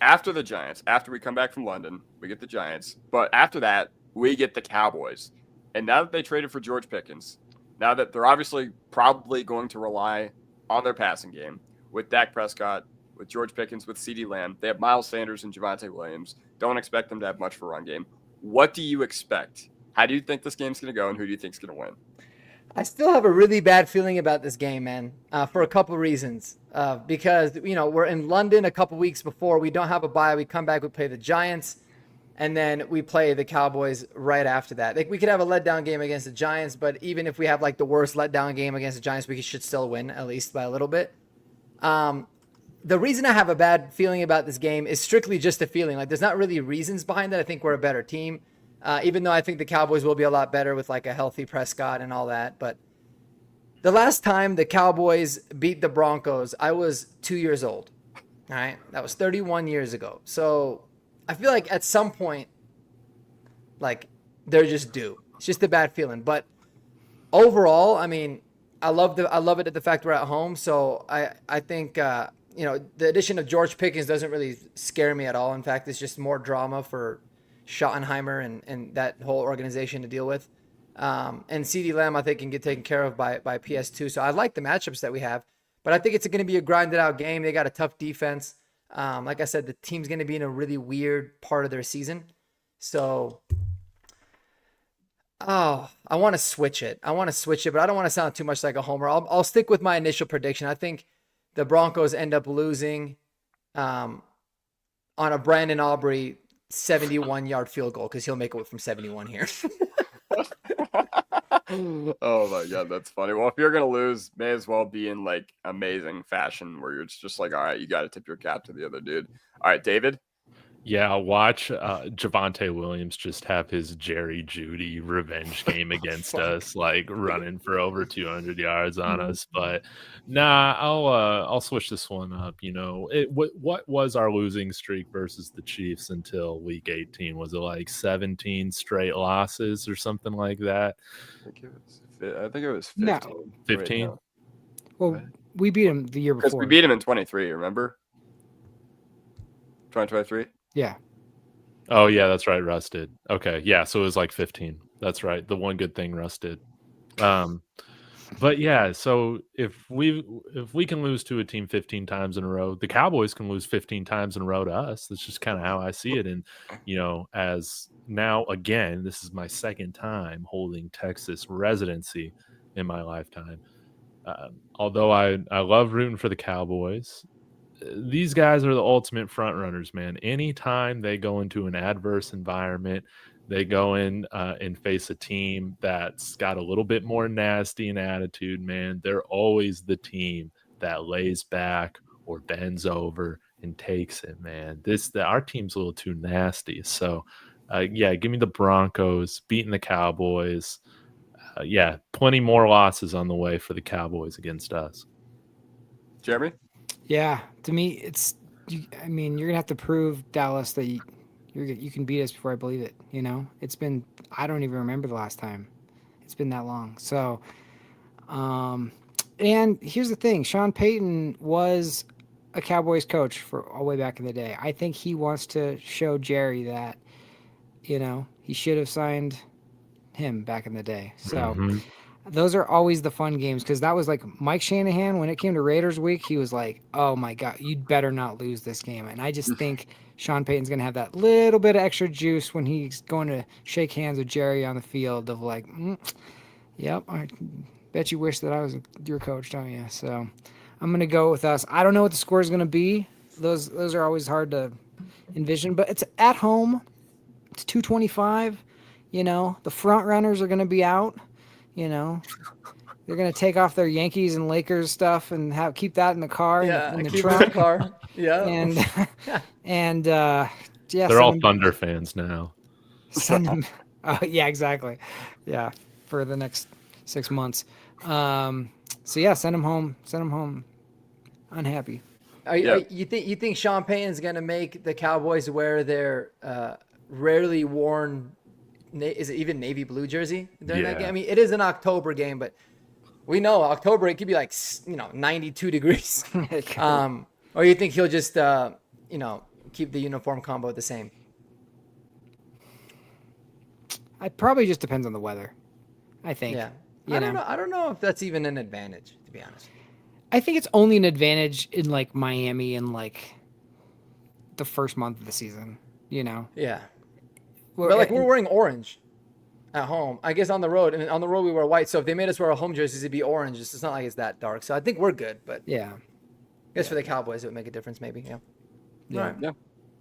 After the Giants, after we come back from London, we get the Giants. But after that, we get the Cowboys. And now that they traded for George Pickens, now that they're obviously probably going to rely on their passing game with Dak Prescott, with George Pickens, with CeeDee Lamb, they have Miles Sanders and Javonte Williams. Don't expect them to have much for a run game. What do you expect How do you think this game's going to go, and who do you think's going to win? I still have a really bad feeling about this game, man, for a couple reasons. Because, we're in London a couple weeks before. We don't have a bye. We come back, we play the Giants, and then we play the Cowboys right after that. Like, we could have a letdown game against the Giants, but even if we have, like, the worst letdown game against the Giants, we should still win, at least by a little bit. The reason I have a bad feeling about this game is strictly just a feeling. Like, there's not really reasons behind it. I think we're a better team. Even though I think the Cowboys will be a lot better with like a healthy Prescott and all that. But the last time the Cowboys beat the Broncos, I was 2 years old. All right. That was 31 years ago. So I feel like at some point, like they're just due. It's just a bad feeling. But overall, I mean, I love it at the fact we're at home. So I think, the addition of George Pickens doesn't really scare me at all. In fact, it's just more drama for Schottenheimer and that whole organization to deal with. And CeeDee Lamb, I think, can get taken care of by PS2. So I like the matchups that we have, but I think it's going to be a grinded out game. They got a tough defense. Like I said, the team's going to be in a really weird part of their season. So, I want to switch it. But I don't want to sound too much like a homer. I'll stick with my initial prediction. I think the Broncos end up losing on a Brandon Aubrey 71-yard field goal because he'll make it from 71 here. Oh my God, that's funny. Well, if you're gonna lose, may as well be in like amazing fashion where you're just like, all right, you got to tip your cap to the other dude. All right, David. Yeah, watch Javonte Williams just have his Jerry Jeudy revenge game against us, like running for over 200 yards on us. But nah, I'll switch this one up. What was our losing streak versus the Chiefs until week 18? Was it like 17 straight losses or something like that? I think it was 15. No. 15? Right. Well, we beat him the year Because before. we beat him in 23. Remember? 2023. Yeah. Oh yeah, that's right. Russ did. Okay, yeah. So it was like 15. That's right. The one good thing Russ did. But yeah. So if we can lose to a team 15 times in a row, the Cowboys can lose 15 times in a row to us. That's just kind of how I see it. And as now again, this is my second time holding Texas residency in my lifetime. Although I love rooting for the Cowboys. These guys are the ultimate front runners, man. Anytime they go into an adverse environment, they go in and face a team that's got a little bit more nasty in attitude, man. They're always the team that lays back or bends over and takes it, man. Our team's a little too nasty. So, give me the Broncos beating the Cowboys. Plenty more losses on the way for the Cowboys against us. Jeremy? Yeah, to me, you're gonna have to prove, Dallas, that you can beat us before I believe it. It's been, I don't even remember the last time. It's been that long. So, and here's the thing: Sean Payton was a Cowboys coach for all the way back in the day. I think he wants to show Jerry that, he should have signed him back in the day. So. Those are always the fun games because that was like Mike Shanahan when it came to Raiders week. He was like, "Oh my God, you'd better not lose this game." And I just think Sean Payton's gonna have that little bit of extra juice when he's going to shake hands with Jerry on the field. Of like, "Yep, I bet you wish that I was your coach, don't you?" So I'm gonna go with us. I don't know what the score is gonna be. Those are always hard to envision, but it's at home. It's 225. The front runners are gonna be out. They're gonna take off their Yankees and Lakers stuff and keep that in the car. In the keep trunk. it in the car. Yeah, They're all Thunder fans now. Send them. Yeah, exactly. Yeah, for the next 6 months. Send them home. Send them home. Unhappy. You think Sean Payton's gonna make the Cowboys wear their rarely worn? Is it even navy blue jersey during that game? I mean, it is an October game, but we know October it could be like 92 degrees. Or you think he'll just keep the uniform combo the same? It probably just depends on the weather. I think. Yeah. I don't know if that's even an advantage, to be honest. I think it's only an advantage in like Miami and like the first month of the season. Yeah. We're wearing orange. at home. I guess on the road, and on the road we wear white. So if they made us wear our home jerseys, it'd be orange. It's not like it's that dark. So I think we're good. But Yeah. I guess for the Cowboys, it would make a difference, maybe. Yeah. Right. Yeah.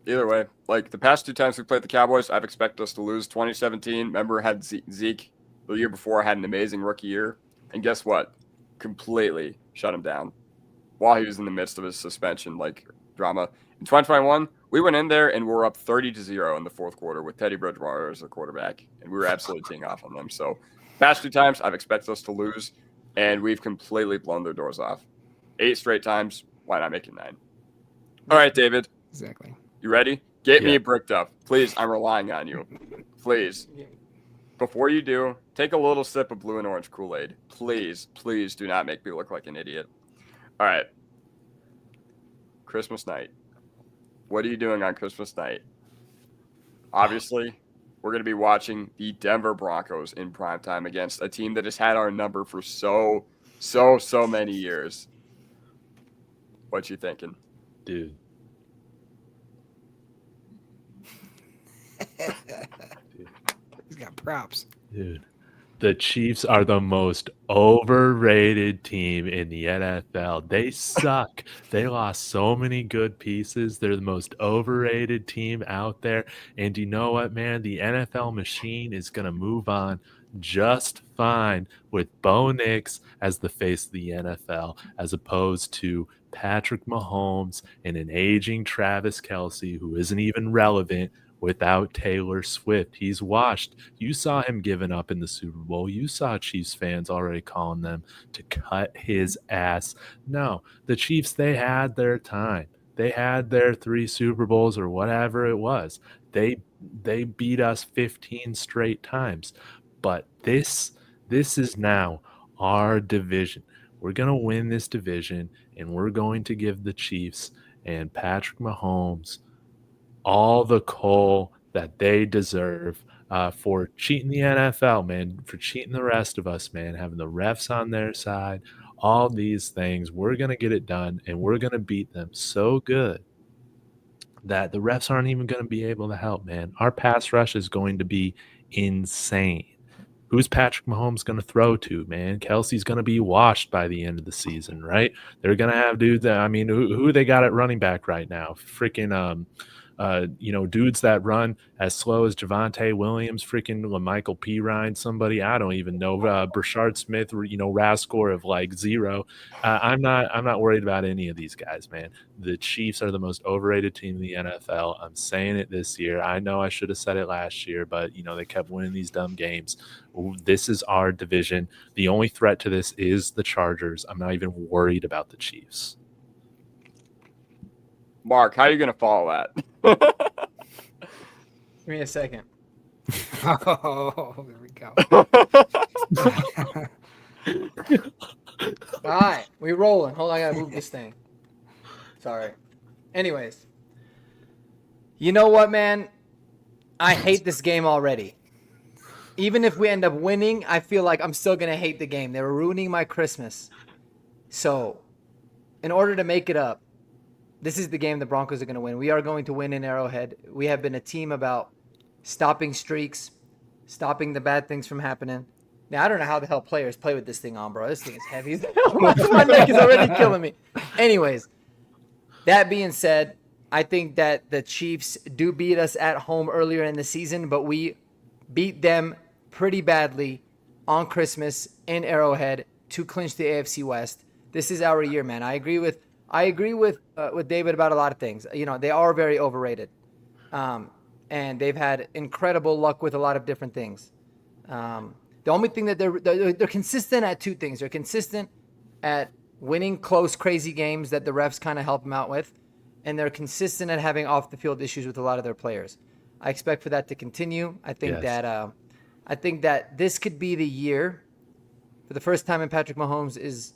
Either way, like the past 2 times we played the Cowboys, I've expected us to lose. 2017, remember, I had Zeke. The year before, I had an amazing rookie year. And guess what? Completely shut him down while he was in the midst of his suspension, like drama. In 2021, we went in there and we were up 30-0 in the fourth quarter with Teddy Bridgewater as the quarterback. And we were absolutely teeing off on them. So past 2 times, I've expected us to lose. And we've completely blown their doors off. 8 straight times. Why not make it 9? All right, David. Exactly. You ready? Get me bricked up. Please, I'm relying on you. Please. Before you do, take a little sip of blue and orange Kool-Aid. Please, please do not make me look like an idiot. All right. Christmas night. What are you doing on Christmas night? Obviously, we're going to be watching the Denver Broncos in primetime against a team that has had our number for so many years. What you thinking? Dude. He's got props. Dude, the Chiefs are the most overrated team in the NFL. They suck. They lost so many good pieces. They're the most overrated team out there. And you know what, man? The NFL machine is going to move on just fine with Bo Nix as the face of the NFL, as opposed to Patrick Mahomes and an aging Travis Kelce who isn't even relevant without Taylor Swift. He's washed. You saw him giving up in the Super Bowl. You saw Chiefs fans already calling them to cut his ass. No, the Chiefs, they had their time. They had their 3 Super Bowls or whatever it was. They beat us 15 straight times. But this is now our division. We're going to win this division, and we're going to give the Chiefs and Patrick Mahomes all the coal that they deserve for cheating the NFL, man, for cheating the rest of us, man, having the refs on their side, all these things. We're going to get it done, and we're going to beat them so good that the refs aren't even going to be able to help, man. Our pass rush is going to be insane. Who's Patrick Mahomes going to throw to, man? Kelsey's going to be washed by the end of the season, right? They're going to have dudes that, I mean, who they got at running back right now? Freaking dudes that run as slow as Javonte Williams, freaking LaMichael Pirine, somebody I don't even know, Brashard Smith, RAS score of like 0. I'm not worried about any of these guys, man. The Chiefs are the most overrated team in the NFL. I'm saying it this year. I know I should have said it last year, but they kept winning these dumb games. This is our division. The only threat to this is the Chargers. I'm not even worried about the Chiefs. Mark, how are you going to follow that? Give me a second. Oh, here we go. All right, we rolling. Hold on, I gotta move this thing. Sorry. Anyways, you know what, man? I hate this game already. Even if we end up winning, I feel like I'm still gonna hate the game. They were ruining my Christmas. So, in order to make it up, this is the game the Broncos are going to win. We are going to win in Arrowhead. We have been a team about stopping streaks, stopping the bad things from happening. Now, I don't know how the hell players play with this thing on, bro. This thing is heavy as hell. My neck is already killing me. Anyways, that being said, I think that the Chiefs do beat us at home earlier in the season, but we beat them pretty badly on Christmas in Arrowhead to clinch the AFC West. This is our year, man. I agree with David about a lot of things. They are very overrated, and they've had incredible luck with a lot of different things. The only thing that they're consistent at 2 things. They're consistent at winning close, crazy games that the refs kind of help them out with, and they're consistent at having off the field issues with a lot of their players. I expect for that to continue. I think that this could be the year, for the first time in Patrick Mahomes'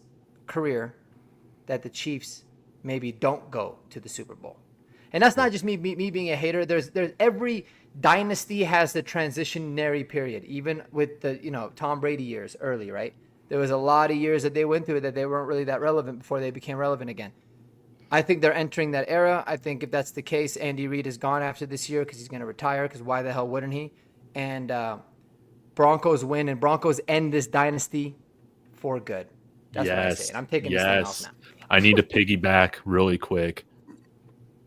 career, that the Chiefs maybe don't go to the Super Bowl. And that's not just me being a hater. There's every dynasty has the transitionary period, even with the Tom Brady years early, right? There was a lot of years that they went through that they weren't really that relevant before they became relevant again. I think they're entering that era. I think if that's the case, Andy Reid is gone after this year because he's going to retire, because why the hell wouldn't he? And Broncos win and Broncos end this dynasty for good. That's what I say. And I'm taking this thing off now. I need to piggyback really quick.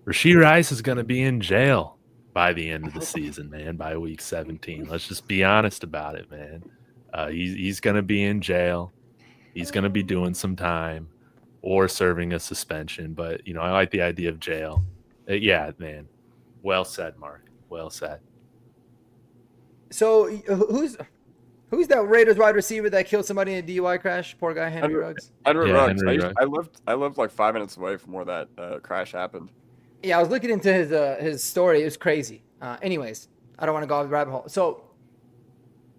Rashee Rice is going to be in jail by the end of the season, man, by week 17. Let's just be honest about it, man. He's going to be in jail. He's going to be doing some time or serving a suspension. But, I like the idea of jail. Yeah, man. Well said, Mark. Well said. So who's that Raiders wide receiver that killed somebody in a DUI crash? Poor guy, Henry Ruggs. Henry Ruggs. Henry Ruggs. I lived like 5 minutes away from where that crash happened. Yeah, I was looking into his story. It was crazy. Anyways, I don't want to go off the rabbit hole. So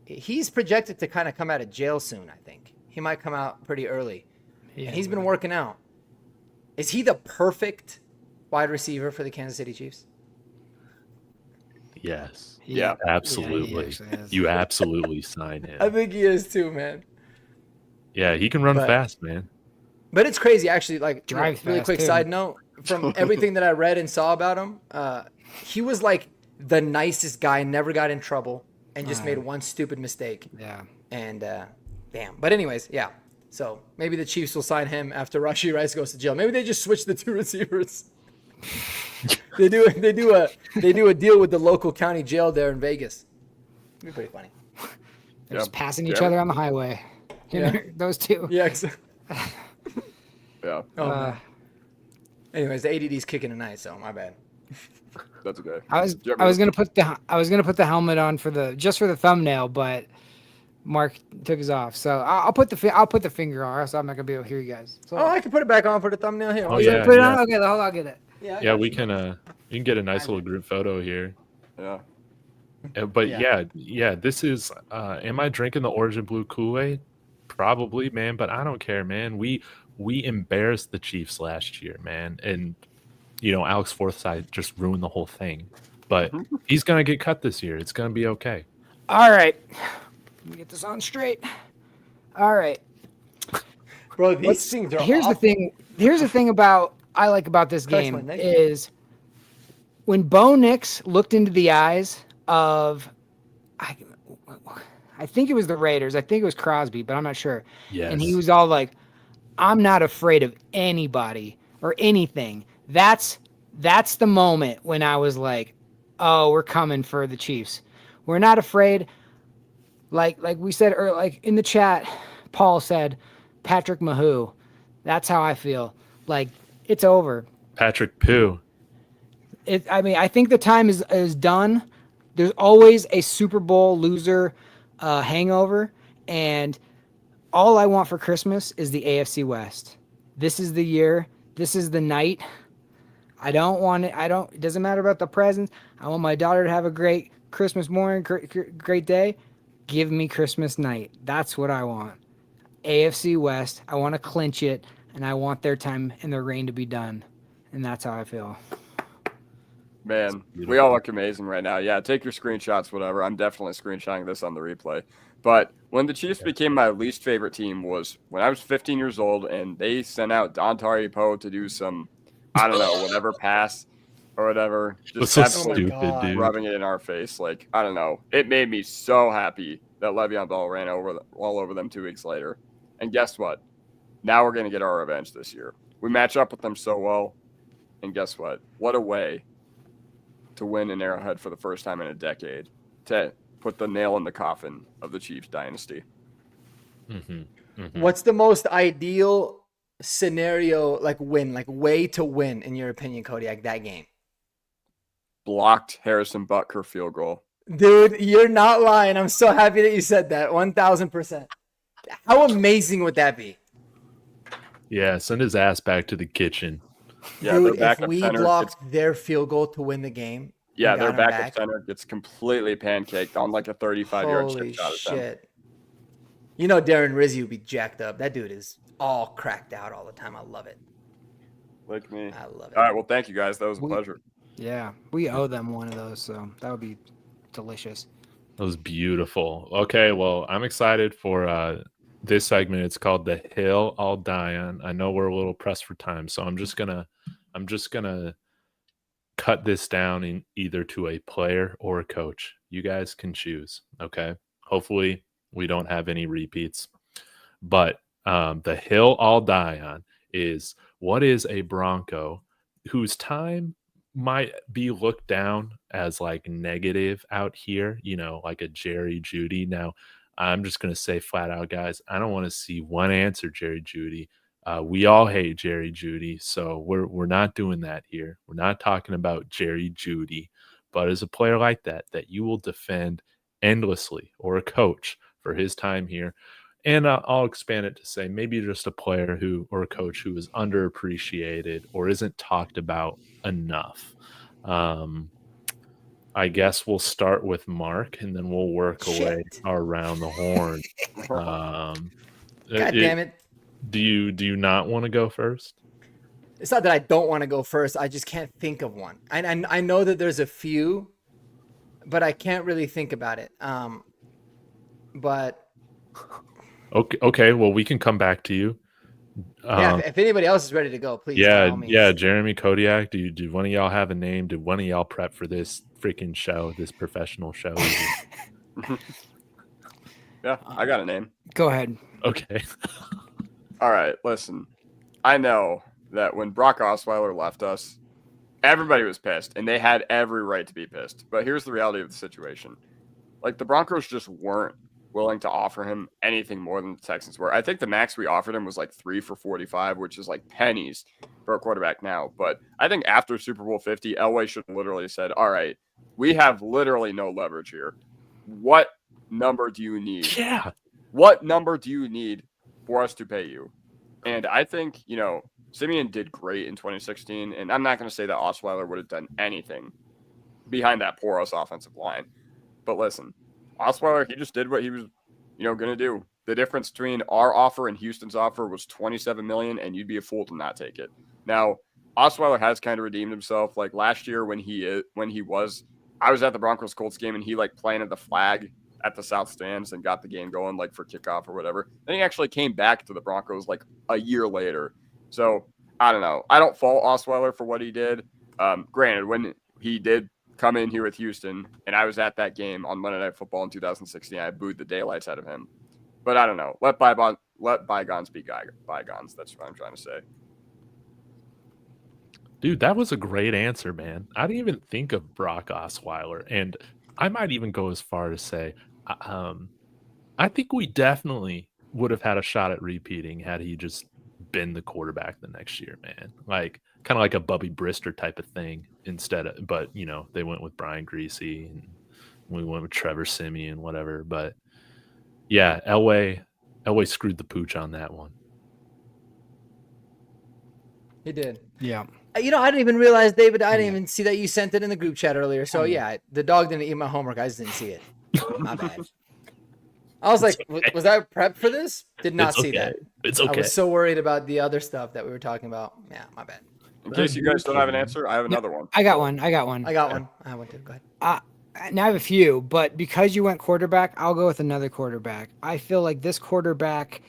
he's projected to kind of come out of jail soon, I think. He might come out pretty early. Yeah, and he's been working out. Is he the perfect wide receiver for the Kansas City Chiefs? Yes. Yeah. Absolutely. You absolutely sign him. I think he is too, man. Yeah, he can run fast, man. But it's crazy, actually. Like, really quick too. side note, from everything that I read and saw about him, he was like the nicest guy, never got in trouble, and just made one stupid mistake. Yeah. And damn. But anyways, yeah. So maybe the Chiefs will sign him after Rashee Rice goes to jail. Maybe they just switch the two receivers. They do a deal with the local county jail there in Vegas. It'd be pretty funny. They're just passing each other on the highway. Yeah. Those two. Yeah. Yeah. Oh, anyways, the ADD's kicking tonight, so my bad. That's okay. I was gonna put the helmet on for the thumbnail, but Mark took his off. So I'll put the finger on, or else I'm not gonna be able to hear you guys. So, I can put it back on for the thumbnail here. Oh, yeah. put it on. Okay, hold on, I'll get it. Yeah, we can. You can get a nice little group photo here. Yeah. But yeah, this is. Am I drinking the Origin Blue Kool-Aid? Probably, man. But I don't care, man. We embarrassed the Chiefs last year, man, and Alex Forsythe just ruined the whole thing. But he's gonna get cut this year. It's gonna be okay. All right, let me get this on straight. All right, Bro, these things are Here's the thing. Here's the thing I like about this game is when Bo Nix looked into the eyes of, I think it was the Raiders. I think it was Crosby, but I'm not sure. Yes. And he was all like, "I'm not afraid of anybody or anything." That's the moment when I was like, "Oh, we're coming for the Chiefs. We're not afraid." Like we said, or like in the chat, Paul said, "Patrick Mahou." That's how I feel. Like it's over. Patrick Pooh. I think the time is done. There's always a Super Bowl loser hangover, and all I want for Christmas is the AFC West. This is the year. This is the night. I don't want it. It doesn't matter about the presents. I want my daughter to have a great Christmas morning, great day. Give me Christmas night. That's what I want. AFC West. I want to clinch it, and I want their time and their reign to be done. And that's how I feel. Man, we all look amazing right now. Yeah, take your screenshots, whatever. I'm definitely screenshotting this on the replay. But when the Chiefs became my least favorite team was when I was 15 years old, and they sent out Dontari Poe to do some, I don't know, whatever pass or whatever. Just That's so stupid, dude. Rubbing it in our face. Like, I don't know. It made me so happy that Le'Veon Bell ran all over them 2 weeks later. And guess what? Now we're going to get our revenge this year. We match up with them so well. And guess what? What a way to win in Arrowhead for the first time in a decade, to put the nail in the coffin of the Chiefs dynasty. Mm-hmm. Mm-hmm. What's the most ideal scenario, like way to win, in your opinion, Kodiak, that game? Blocked Harrison Butker field goal. Dude, you're not lying. I'm so happy that you said that. 1,000%. How amazing would that be? Yeah, send his ass back to the kitchen. Yeah, dude, if we blocked their field goal to win the game. Yeah, their backup center gets completely pancaked on like a 35-yard chip shot. Holy shit. You know Darren Rizzi would be jacked up. That dude is all cracked out all the time. I love it. Like me. I love it. All right, well, thank you guys. That was a pleasure. Yeah, we owe them one of those, so that would be delicious. That was beautiful. Okay, well, I'm excited for this segment. It's called The Hill I'll Die On. I know we're a little pressed for time, so I'm just gonna cut this down in either to a player or a coach. You guys can choose. Okay, Hopefully we don't have any repeats. But the hill I'll die on is, what is a Bronco whose time might be looked down as like negative out here, like a Jerry Jeudy. Now, I'm just going to say flat out, guys, I don't want to see one answer, Jerry Jeudy. We all hate Jerry Jeudy, so we're not doing that here. We're not talking about Jerry Jeudy, but as a player like that you will defend endlessly, or a coach for his time here. And I'll expand it to say maybe just a player or a coach who is underappreciated or isn't talked about enough. I guess we'll start with Mark, and then we'll work away around the horn. God damn it. Do you not want to go first? It's not that I don't want to go first. I just can't think of one. I know that there's a few, but I can't really think about it. But okay. Well, we can come back to you. Yeah, if anybody else is ready to go, please. Yeah. Jeremy, Kodiak, do one of y'all have a name? Did one of y'all prep for this freaking show, this professional show? Yeah, I got a name. Go ahead. Okay. All right, listen. I know that when Brock Osweiler left us, everybody was pissed, and they had every right to be pissed. But here's the reality of the situation. Like, the Broncos just weren't willing to offer him anything more than the Texans were. I think the max we offered him was like 3 for $45, which is like pennies for a quarterback now. But I think after Super Bowl 50, Elway should have literally said, all right, we have literally no leverage here. What number do you need? Yeah. What number do you need for us to pay you? And I think, Simeon did great in 2016, and I'm not going to say that Osweiler would have done anything behind that porous offensive line. But listen, Osweiler, he just did what he was, going to do. The difference between our offer and Houston's offer was $27 million, and you'd be a fool to not take it. Now, Osweiler has kind of redeemed himself. Like last year I was at the Broncos Colts game, and he planted the flag at the South Stands and got the game going for kickoff or whatever. Then he actually came back to the Broncos a year later. So I don't know. I don't fault Osweiler for what he did. Granted, when he did come in here with Houston, and I was at that game on Monday Night Football in 2016, I booed the daylights out of him. But I don't know. Let bygones be bygones. That's what I'm trying to say. Dude, that was a great answer, man. I didn't even think of Brock Osweiler, and I might even go as far to say, I think we definitely would have had a shot at repeating had he just been the quarterback the next year, man. Kind of like a Bubby Brister type of thing instead of, but they went with Brian Greasy and we went with Trevor Siemian, whatever. But yeah, Elway screwed the pooch on that one. He did. Yeah. I didn't even realize, David, I didn't even see that you sent it in the group chat earlier. So yeah, the dog didn't eat my homework. I just didn't see it. My bad. I was was I prepped for this? Did not see that. It's okay. I was so worried about the other stuff that we were talking about. Yeah, my bad. In case you guys don't have an answer, I have another one. I got one. I got one. I went to. Go ahead. Now I have a few, but because you went quarterback, I'll go with another quarterback. I feel like this quarterback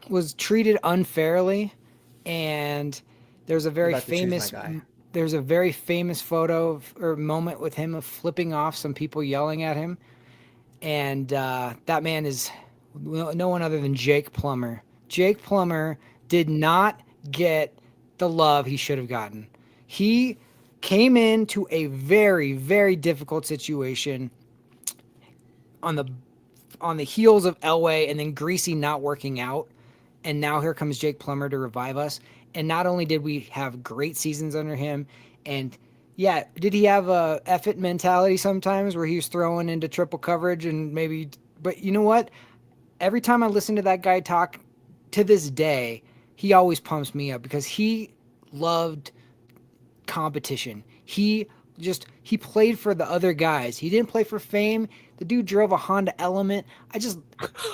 was treated unfairly, and there's a very famous photo or moment with him of flipping off some people yelling at him. And that man is no one other than Jake Plummer. Jake Plummer did not get the love he should have gotten. He came into a very, very difficult situation on the heels of Elway and then Greasy not working out. And now here comes Jake Plummer to revive us. And not only did we have great seasons under him, and yeah, did he have a F-it mentality sometimes where he was throwing into triple coverage and maybe, but you know what? Every time I listen to that guy talk to this day, he always pumps me up because he loved competition. He played for the other guys. He didn't play for fame. The dude drove a Honda Element.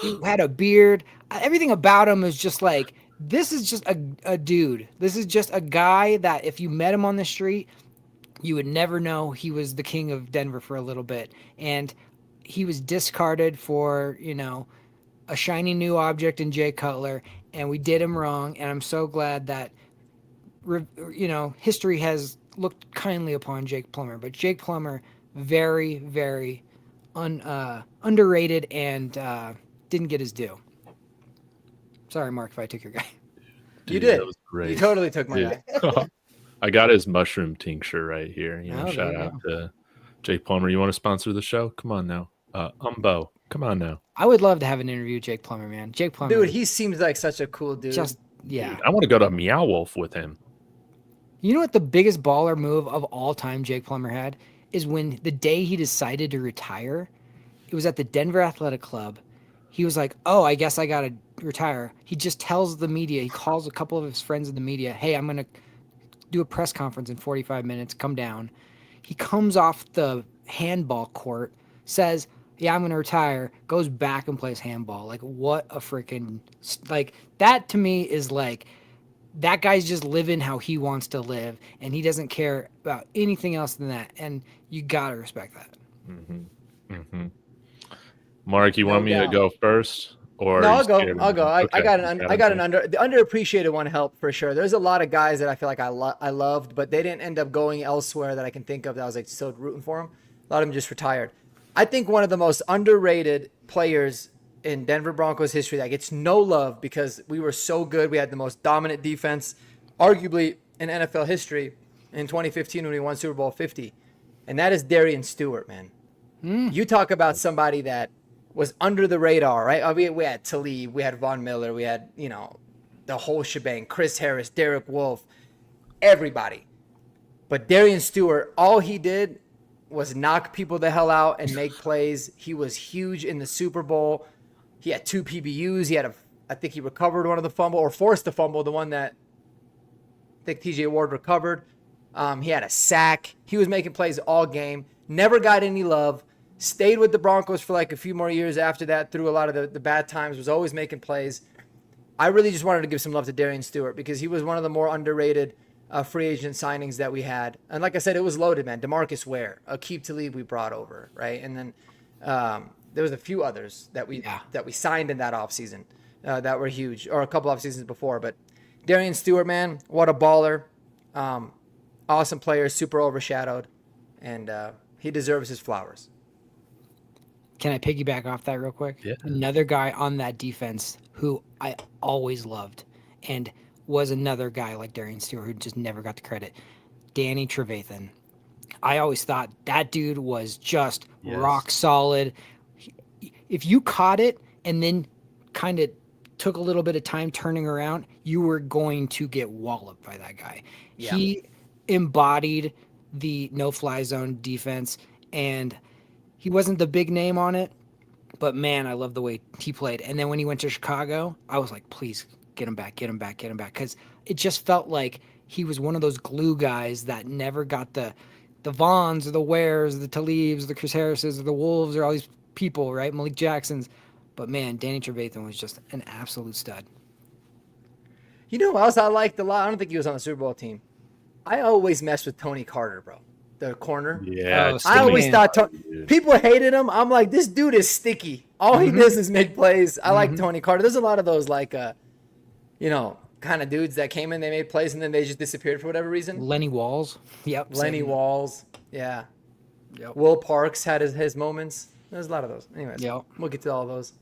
He had a beard. Everything about him was just this is just a dude. This is just a guy that if you met him on the street, you would never know he was the king of Denver for a little bit. And he was discarded for, a shiny new object in Jay Cutler, and we did him wrong. And I'm so glad that, history has looked kindly upon Jake Plummer. But Jake Plummer, very, very underrated and didn't get his due. Sorry, Mark, if I took your guy. You Dude, did. that was great. You totally took my Dude. guy. I got his mushroom tincture right here. You know, Oh, there shout you out to Jake Plummer. You want to sponsor the show? Come on now. Bo, come on now. I would love to have an interview with Jake Plummer, man. Jake Plummer. Dude, he seems like such a cool dude. just, yeah. Dude, I want to go to Meow Wolf with him. You know what the biggest baller move of all time Jake Plummer had is when the day he decided to retire, it was at the Denver Athletic Club. He was like, oh, I guess I got to retire. He just tells the media, he calls a couple of his friends in the media, hey, I'm going to do a press conference in 45 minutes. Come down. He comes off the handball court, says, yeah, I'm going to retire, goes back and plays handball. Like, what a freaking, like, that to me is like, that guy's just living how he wants to live, and he doesn't care about anything else than that. And you got to respect that. Mm-hmm. Mm-hmm. Mark, you No want me to doubt. go first? Or No, are you I'll go. scared of I'll me? go. I Okay, got the underappreciated one help for sure. There's a lot of guys that I feel like I loved, but they didn't end up going elsewhere that I can think of that I was like still rooting for them. A lot of them just retired. I think one of the most underrated players in Denver Broncos history that gets no love because we were so good. We had the most dominant defense, arguably in NFL history, in 2015 when we won Super Bowl 50, and that is Darian Stewart, man. You talk about somebody that was under the radar, right? We had Talib, we had Von Miller, we had, the whole shebang, Chris Harris, Derek Wolfe, everybody. But Darian Stewart, all he did was knock people the hell out and make plays. He was huge in the Super Bowl. He had 2 PBUs. I think he recovered one of the fumble or forced the fumble, the one that I think TJ Ward recovered. He had a sack. He was making plays all game. Never got any love. Stayed with the Broncos for like a few more years after that through a lot of the bad times. Was always making plays. I really just wanted to give some love to Darian Stewart because he was one of the more underrated free agent signings that we had. And like I said, it was loaded, man. DeMarcus Ware, Aqib Talib we brought over, right? And then there was a few others that we signed in that offseason that were huge, or a couple off seasons before. But Darian Stewart, man, what a baller. Awesome player, super overshadowed. And he deserves his flowers. Can I piggyback off that real quick? Yeah. Another guy on that defense who I always loved and was another guy like Darian Stewart who just never got the credit. Danny Trevathan. I always thought that dude was just rock solid. If you caught it and then kind of took a little bit of time turning around, you were going to get walloped by that guy. Yeah. He embodied the no-fly zone defense, and he wasn't the big name on it, but man, I love the way he played. And then when he went to Chicago, I was like, please get him back. Because it just felt like he was one of those glue guys that never got the Vaughns or the Wares, the Talibs, the Chris Harrises, or the Wolves, or all these people, right? Malik Jacksons. But man, Danny Trevathan was just an absolute stud. You know who else I liked a lot? I don't think he was on the Super Bowl team. I always messed with Tony Carter, bro. The corner. Yeah. I always thought people hated him. I'm like, this dude is sticky. All he does is make plays. I like Tony Carter. There's a lot of those like, kind of dudes that came in, they made plays, and then they just disappeared for whatever reason. Lenny Walls. Yep. Lenny Walls. Yeah. Yep. Will Parks had his moments. There's a lot of those. Anyways, we'll get to all those.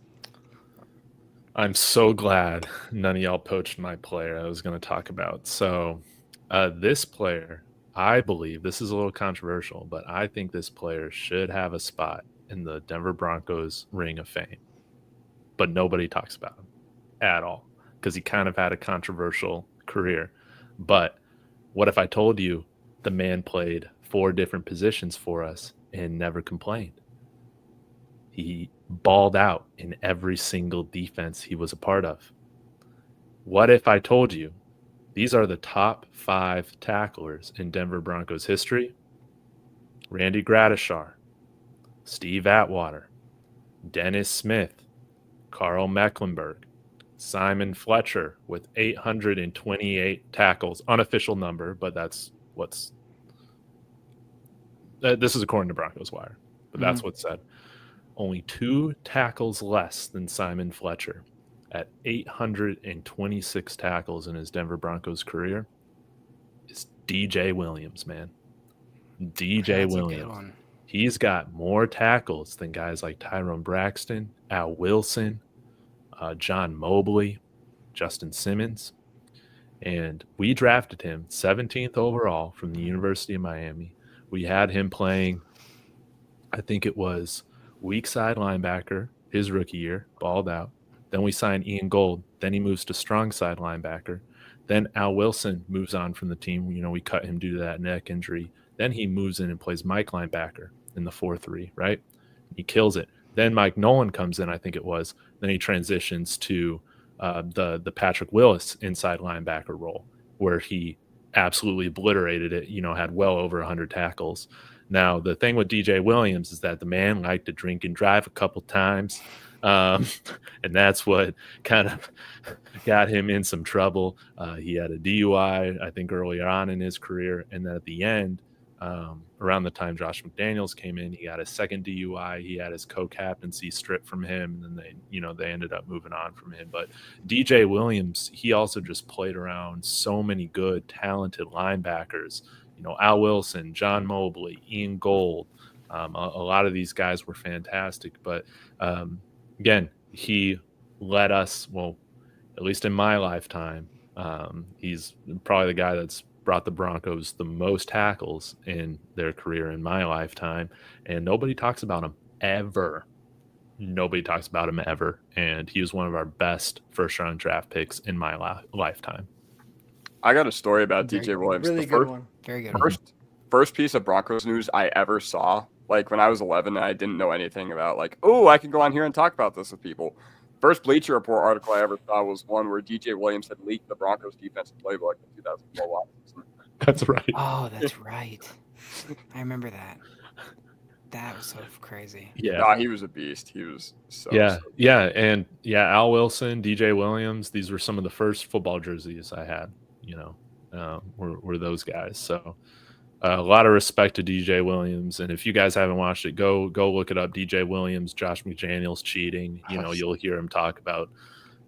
I'm so glad none of y'all poached my player I was going to talk about. So this player, I believe, this is a little controversial, but I think this player should have a spot in the Denver Broncos Ring of Fame. But nobody talks about him at all because he kind of had a controversial career. But what if I told you the man played 4 different positions for us and never complained? He balled out in every single defense he was a part of. What if I told you these are the top 5 tacklers in Denver Broncos history? Randy Gradishar, Steve Atwater, Dennis Smith, Carl Mecklenburg, Simon Fletcher with 828 tackles. Unofficial number, but that's what's... this is according to Broncos Wire, but that's what's said. Only 2 tackles less than Simon Fletcher at 826 tackles in his Denver Broncos career is DJ Williams, man. DJ Williams. He's got more tackles than guys like Tyrone Braxton, Al Wilson, John Mobley, Justin Simmons. And we drafted him 17th overall from the University of Miami. We had him playing, I think it was weak side linebacker his rookie year, balled out. Then we signed Ian Gold. Then he moves to strong side linebacker. Then Al Wilson moves on from the team. We cut him due to that neck injury. Then he moves in and plays Mike linebacker in the 4-3, right? He kills it. Then Mike Nolan comes in, I think it was. Then he transitions to the Patrick Willis inside linebacker role, where he absolutely obliterated it, had well over 100 tackles. Now, the thing with DJ Williams is that the man liked to drink and drive a couple times. And that's what kind of got him in some trouble. He had a DUI, I think, earlier on in his career. And then at the end, around the time Josh McDaniels came in, he got his second DUI. He had his co-captaincy stripped from him. And then they ended up moving on from him. But DJ Williams, he also just played around so many good, talented linebackers. Al Wilson, John Mobley, Ian Gold. A lot of these guys were fantastic. But again, he led us, well, at least in my lifetime, he's probably the guy that's brought the Broncos the most tackles in their career in my lifetime. And nobody talks about him ever. Nobody talks about him ever. And he was one of our best first-round draft picks in my lifetime. I got a story about DJ Williams. Really good one. Very good. First piece of Broncos news I ever saw, like when I was 11 and I didn't know anything about, like, oh, I can go on here and talk about this with people. First Bleacher Report article I ever saw was one where DJ Williams had leaked the Broncos defensive playbook in 2012. That's right. Oh, that's right. I remember that. That was so crazy. Yeah. Nah, he was a beast. He was so And Al Wilson, DJ Williams, these were some of the first football jerseys I had, were those guys. So a lot of respect to DJ Williams. And if you guys haven't watched it, go look it up. DJ Williams, Josh McDaniels cheating. You'll hear him talk about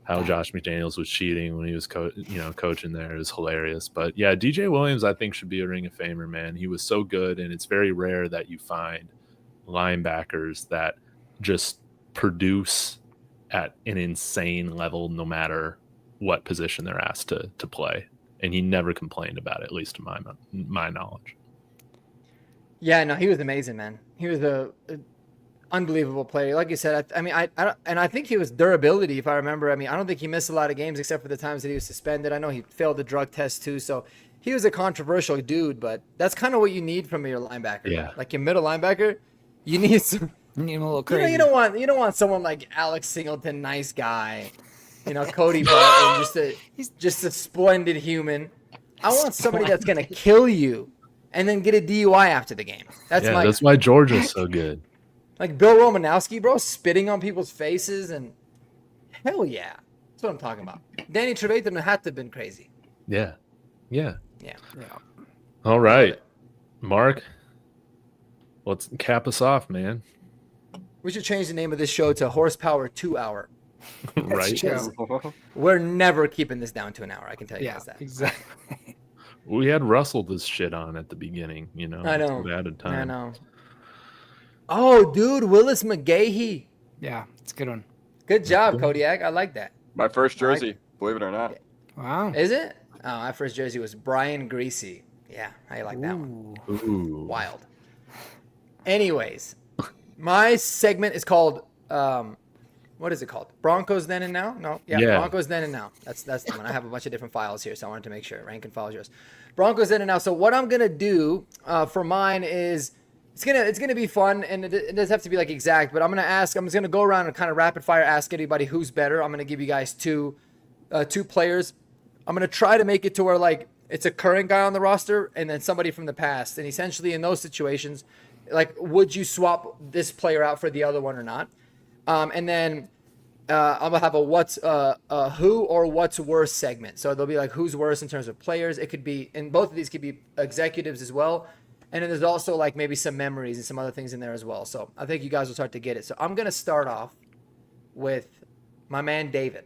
how Josh McDaniels was cheating when he was coaching there. It was hilarious. But yeah, DJ Williams, I think, should be a Ring of Famer, man. He was so good, and it's very rare that you find linebackers that just produce at an insane level no matter what position they're asked to play. And he never complained about it, at least to my knowledge. Yeah, no, he was amazing, man. He was a unbelievable player. Like you said, I think he was durability, if I remember. I don't think he missed a lot of games except for the times that he was suspended. I know he failed the drug test too, so he was a controversial dude, but that's kind of what you need from your linebacker. Yeah. Like your middle linebacker, you need some. You need him a little crazy. You don't want someone like Alex Singleton, nice guy. Cody Barton, just a splendid human. I want somebody that's gonna kill you, and then get a DUI after the game. That's why Georgia's so good. Like Bill Romanowski, bro, spitting on people's faces, and hell yeah, that's what I'm talking about. Danny Trevathan had to have been crazy. Yeah. Yeah. All right, Mark, let's cap us off, man. We should change the name of this show to Horsepower 2 Hour. Right. We're never keeping this down to an hour. I can tell you guys that. Exactly. We had Russell this shit on at the beginning, I know. We added time. I know. Oh, dude, Willis McGahee. Yeah, it's a good one. Good job, Kodiak. I like that. My first jersey, believe it or not. Wow. Is it? Oh, my first jersey was Brian Greasy. Yeah, I like that one. Ooh. Wild. Anyways, my segment is called what is it called? Broncos Then and Now? No. Yeah. Broncos Then and Now. That's the one. I have a bunch of different files here, so I wanted to make sure. Rankin files yours. Broncos Then and Now. So what I'm gonna do for mine is it's gonna be fun, and it doesn't have to be like exact, but I'm just gonna go around and kind of rapid fire ask anybody who's better. I'm gonna give you guys two players. I'm gonna try to make it to where like it's a current guy on the roster and then somebody from the past, and essentially in those situations, like would you swap this player out for the other one or not? And then I'm gonna have a what's who or what's worse segment. So there'll be like who's worse in terms of players. It could be, and both of these could be executives as well. And then there's also like maybe some memories and some other things in there as well. So I think you guys will start to get it. So I'm gonna start off with my man David.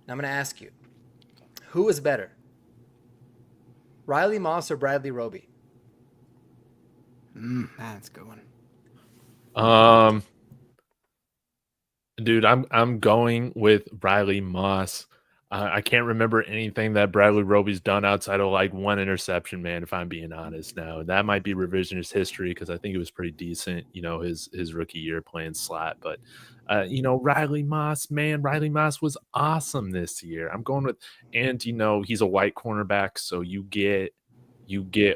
And I'm gonna ask you, who is better, Riley Moss or Bradley Roby? That's a good one. Dude, I'm going with Riley Moss. I can't remember anything that Bradley Roby's done outside of like one interception, man, if I'm being honest now. That might be revisionist history because I think it was pretty decent, his rookie year playing slot. But, Riley Moss, man, Riley Moss was awesome this year. I'm going with, and, he's a white cornerback, so you get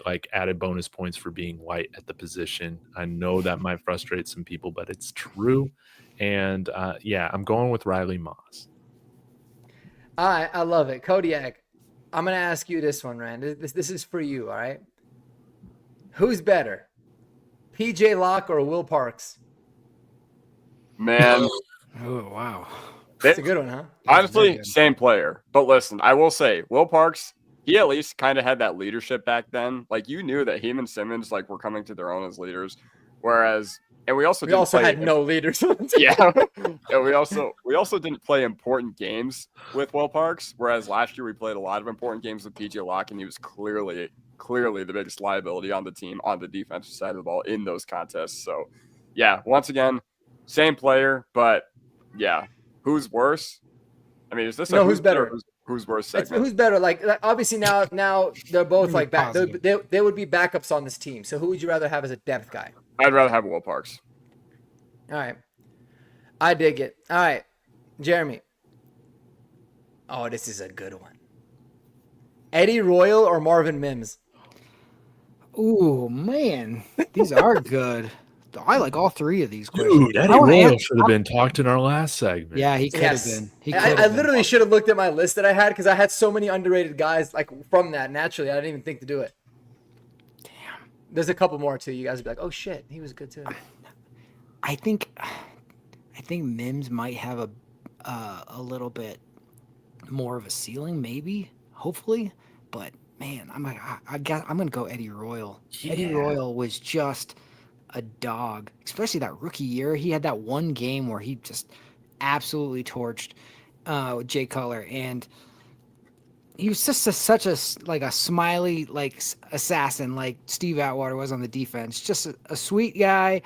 like added bonus points for being white at the position. I know that might frustrate some people, but it's true. And, I'm going with Riley Moss. All right, I love it. Kodiak, I'm going to ask you this one, Rand. This is for you, all right? Who's better, PJ Locke or Will Parks? Man. Oh, wow. That's a good one, huh? Honestly, same player. But listen, I will say, Will Parks, he at least kind of had that leadership back then. Like, you knew that him and Simmons were coming to their own as leaders. Whereas, and we also had no leaders. Yeah. And we also didn't play important games with Will Parks. Whereas last year we played a lot of important games with PJ Locke, and he was clearly the biggest liability on the team on the defensive side of the ball in those contests. So, yeah, once again, same player, but yeah, who's worse? I mean, is this who's better? Who's worse segment? Who's better? Like obviously now they're both like back. They would be backups on this team. So who would you rather have as a depth guy? I'd rather have Will Parks. All right. I dig it. All right. Jeremy. Oh, this is a good one. Eddie Royal or Marvin Mims? Ooh, man. These are good. I like all three of these questions. Dude, Eddie Royal should have been talked in our last segment. Yeah, he could have been. I literally should have looked at my list that I had because I had so many underrated guys from that. Naturally, I didn't even think to do it. Damn. There's a couple more too. You guys would be like, oh shit, he was good too. I think Mims might have a little bit more of a ceiling, maybe, hopefully. But man, I'm gonna go Eddie Royal. Yeah. Eddie Royal was just a dog, especially that rookie year. He had that one game where he just absolutely torched Jay Cutler, and he was just such a smiley assassin like Steve Atwater was on the defense. Just a sweet guy.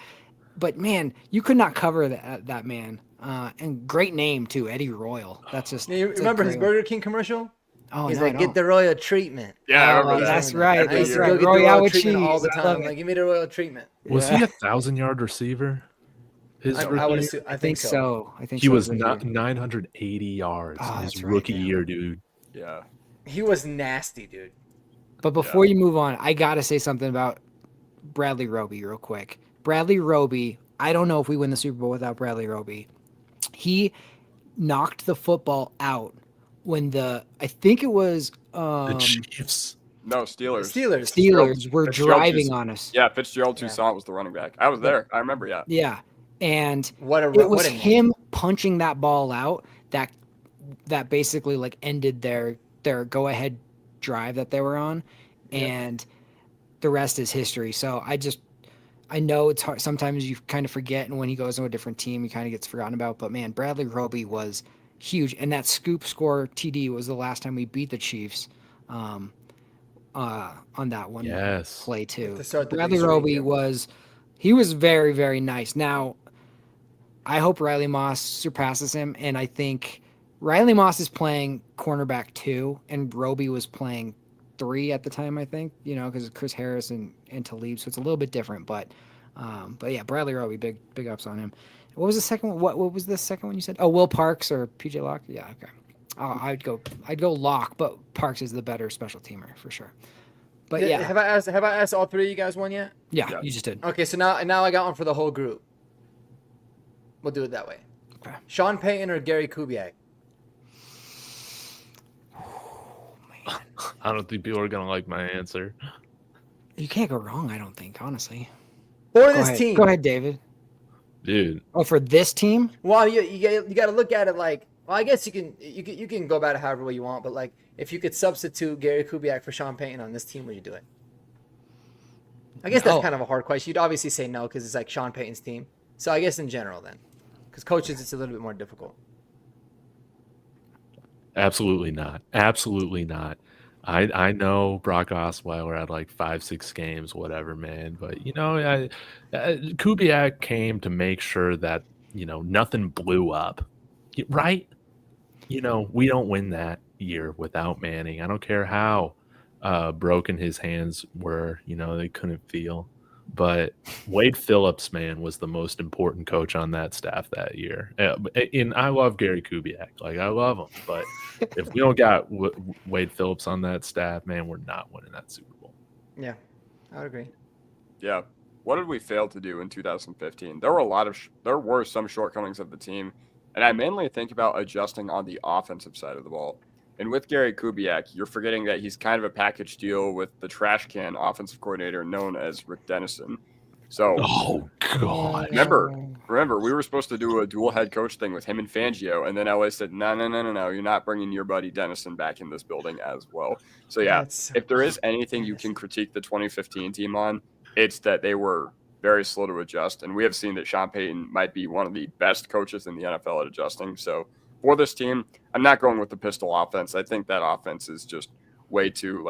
But man, you could not cover that man. And great name too, Eddie Royal. That's just. You remember his Burger King commercial? Oh, he's get the royal treatment. Yeah, I remember that. That's right. That's right. Go get the royal treatment all the time. Give me the royal treatment. Was he a 1,000-yard receiver? I think so. I think he was 980 yards in his rookie year, dude. Yeah, he was nasty, dude. But before you move on, I gotta say something about Bradley Roby real quick. Bradley Roby, I don't know if we win the Super Bowl without Bradley Roby. He knocked the football out when I think it was the Chiefs. No, Steelers. Steelers were driving on us. Yeah, Fitzgerald Toussaint was the running back. I was there. I remember, yeah. Yeah. And it was him punching that ball out that basically ended their go-ahead drive that they were on, and the rest is history. So I know it's hard. Sometimes you kind of forget, and when he goes to a different team, he kind of gets forgotten about. But man, Bradley Roby was huge, and that scoop score TD was the last time we beat the Chiefs on that one play too. Bradley Roby was very, very nice. Now, I hope Riley Moss surpasses him, and I think Riley Moss is playing cornerback 2, and Roby was playing 3 at the time, I think, because of Chris Harris and Talib, so it's a little bit different. But yeah, Bradley Roby, big ups on him. What was the second one? What was the second one you said? Oh, Will Parks or PJ Locke? Yeah, okay. I'd go Locke, but Parks is the better special teamer for sure. But yeah, have I asked all three of you guys one yet? Yeah, you just did. Okay, so now I got one for the whole group. We'll do it that way. Okay. Sean Payton or Gary Kubiak? Oh man, I don't think people are gonna like my answer. You can't go wrong. I don't think, honestly. For this team. Go ahead, David. Dude. Oh, for this team? Well, you got to look at it like. Well, I guess you can go about it however way you want, but if you could substitute Gary Kubiak for Sean Payton on this team, would you do it? I guess that's kind of a hard question. You'd obviously say no because it's Sean Payton's team. So I guess in general then, because coaches it's a little bit more difficult. Absolutely not. Absolutely not. I know Brock Osweiler had like 5-6 games, whatever, man. But Kubiak came to make sure that nothing blew up, right? We don't win that year without Manning. I don't care how broken his hands were. They couldn't feel. But Wade Phillips, man, was the most important coach on that staff that year. And I love Gary Kubiak. Like, I love him. But if we don't got Wade Phillips on that staff, man, we're not winning that Super Bowl. Yeah, I would agree. Yeah. What did we fail to do in 2015? There were some shortcomings of the team, and I mainly think about adjusting on the offensive side of the ball. And with Gary Kubiak, you're forgetting that he's kind of a package deal with the trash can offensive coordinator known as Rick Dennison. So, oh God, remember, we were supposed to do a dual head coach thing with him and Fangio, and then LA said, no, you're not bringing your buddy Dennison back in this building as well. So yeah, if there is anything you can critique the 2015 team on, it's that they were very slow to adjust, and we have seen that Sean Payton might be one of the best coaches in the NFL at adjusting. So for this team, I'm not going with the pistol offense. I think that offense is just way too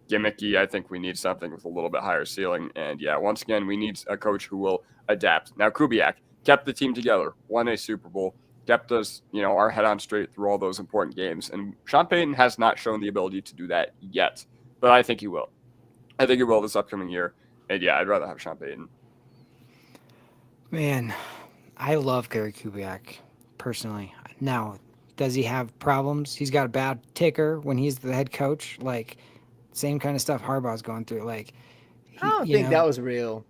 gimmicky. I think we need something with a little bit higher ceiling. And yeah, once again, we need a coach who will adapt. Now, Kubiak kept the team together, won a Super Bowl, kept us, our head on straight through all those important games. And Sean Payton has not shown the ability to do that yet, but I think he will. I think he will this upcoming year. And yeah, I'd rather have Sean Payton. Man, I love Gary Kubiak personally. Now, does he have problems? He's got a bad ticker when he's the head coach. Same kind of stuff Harbaugh's going through. I don't think that was real.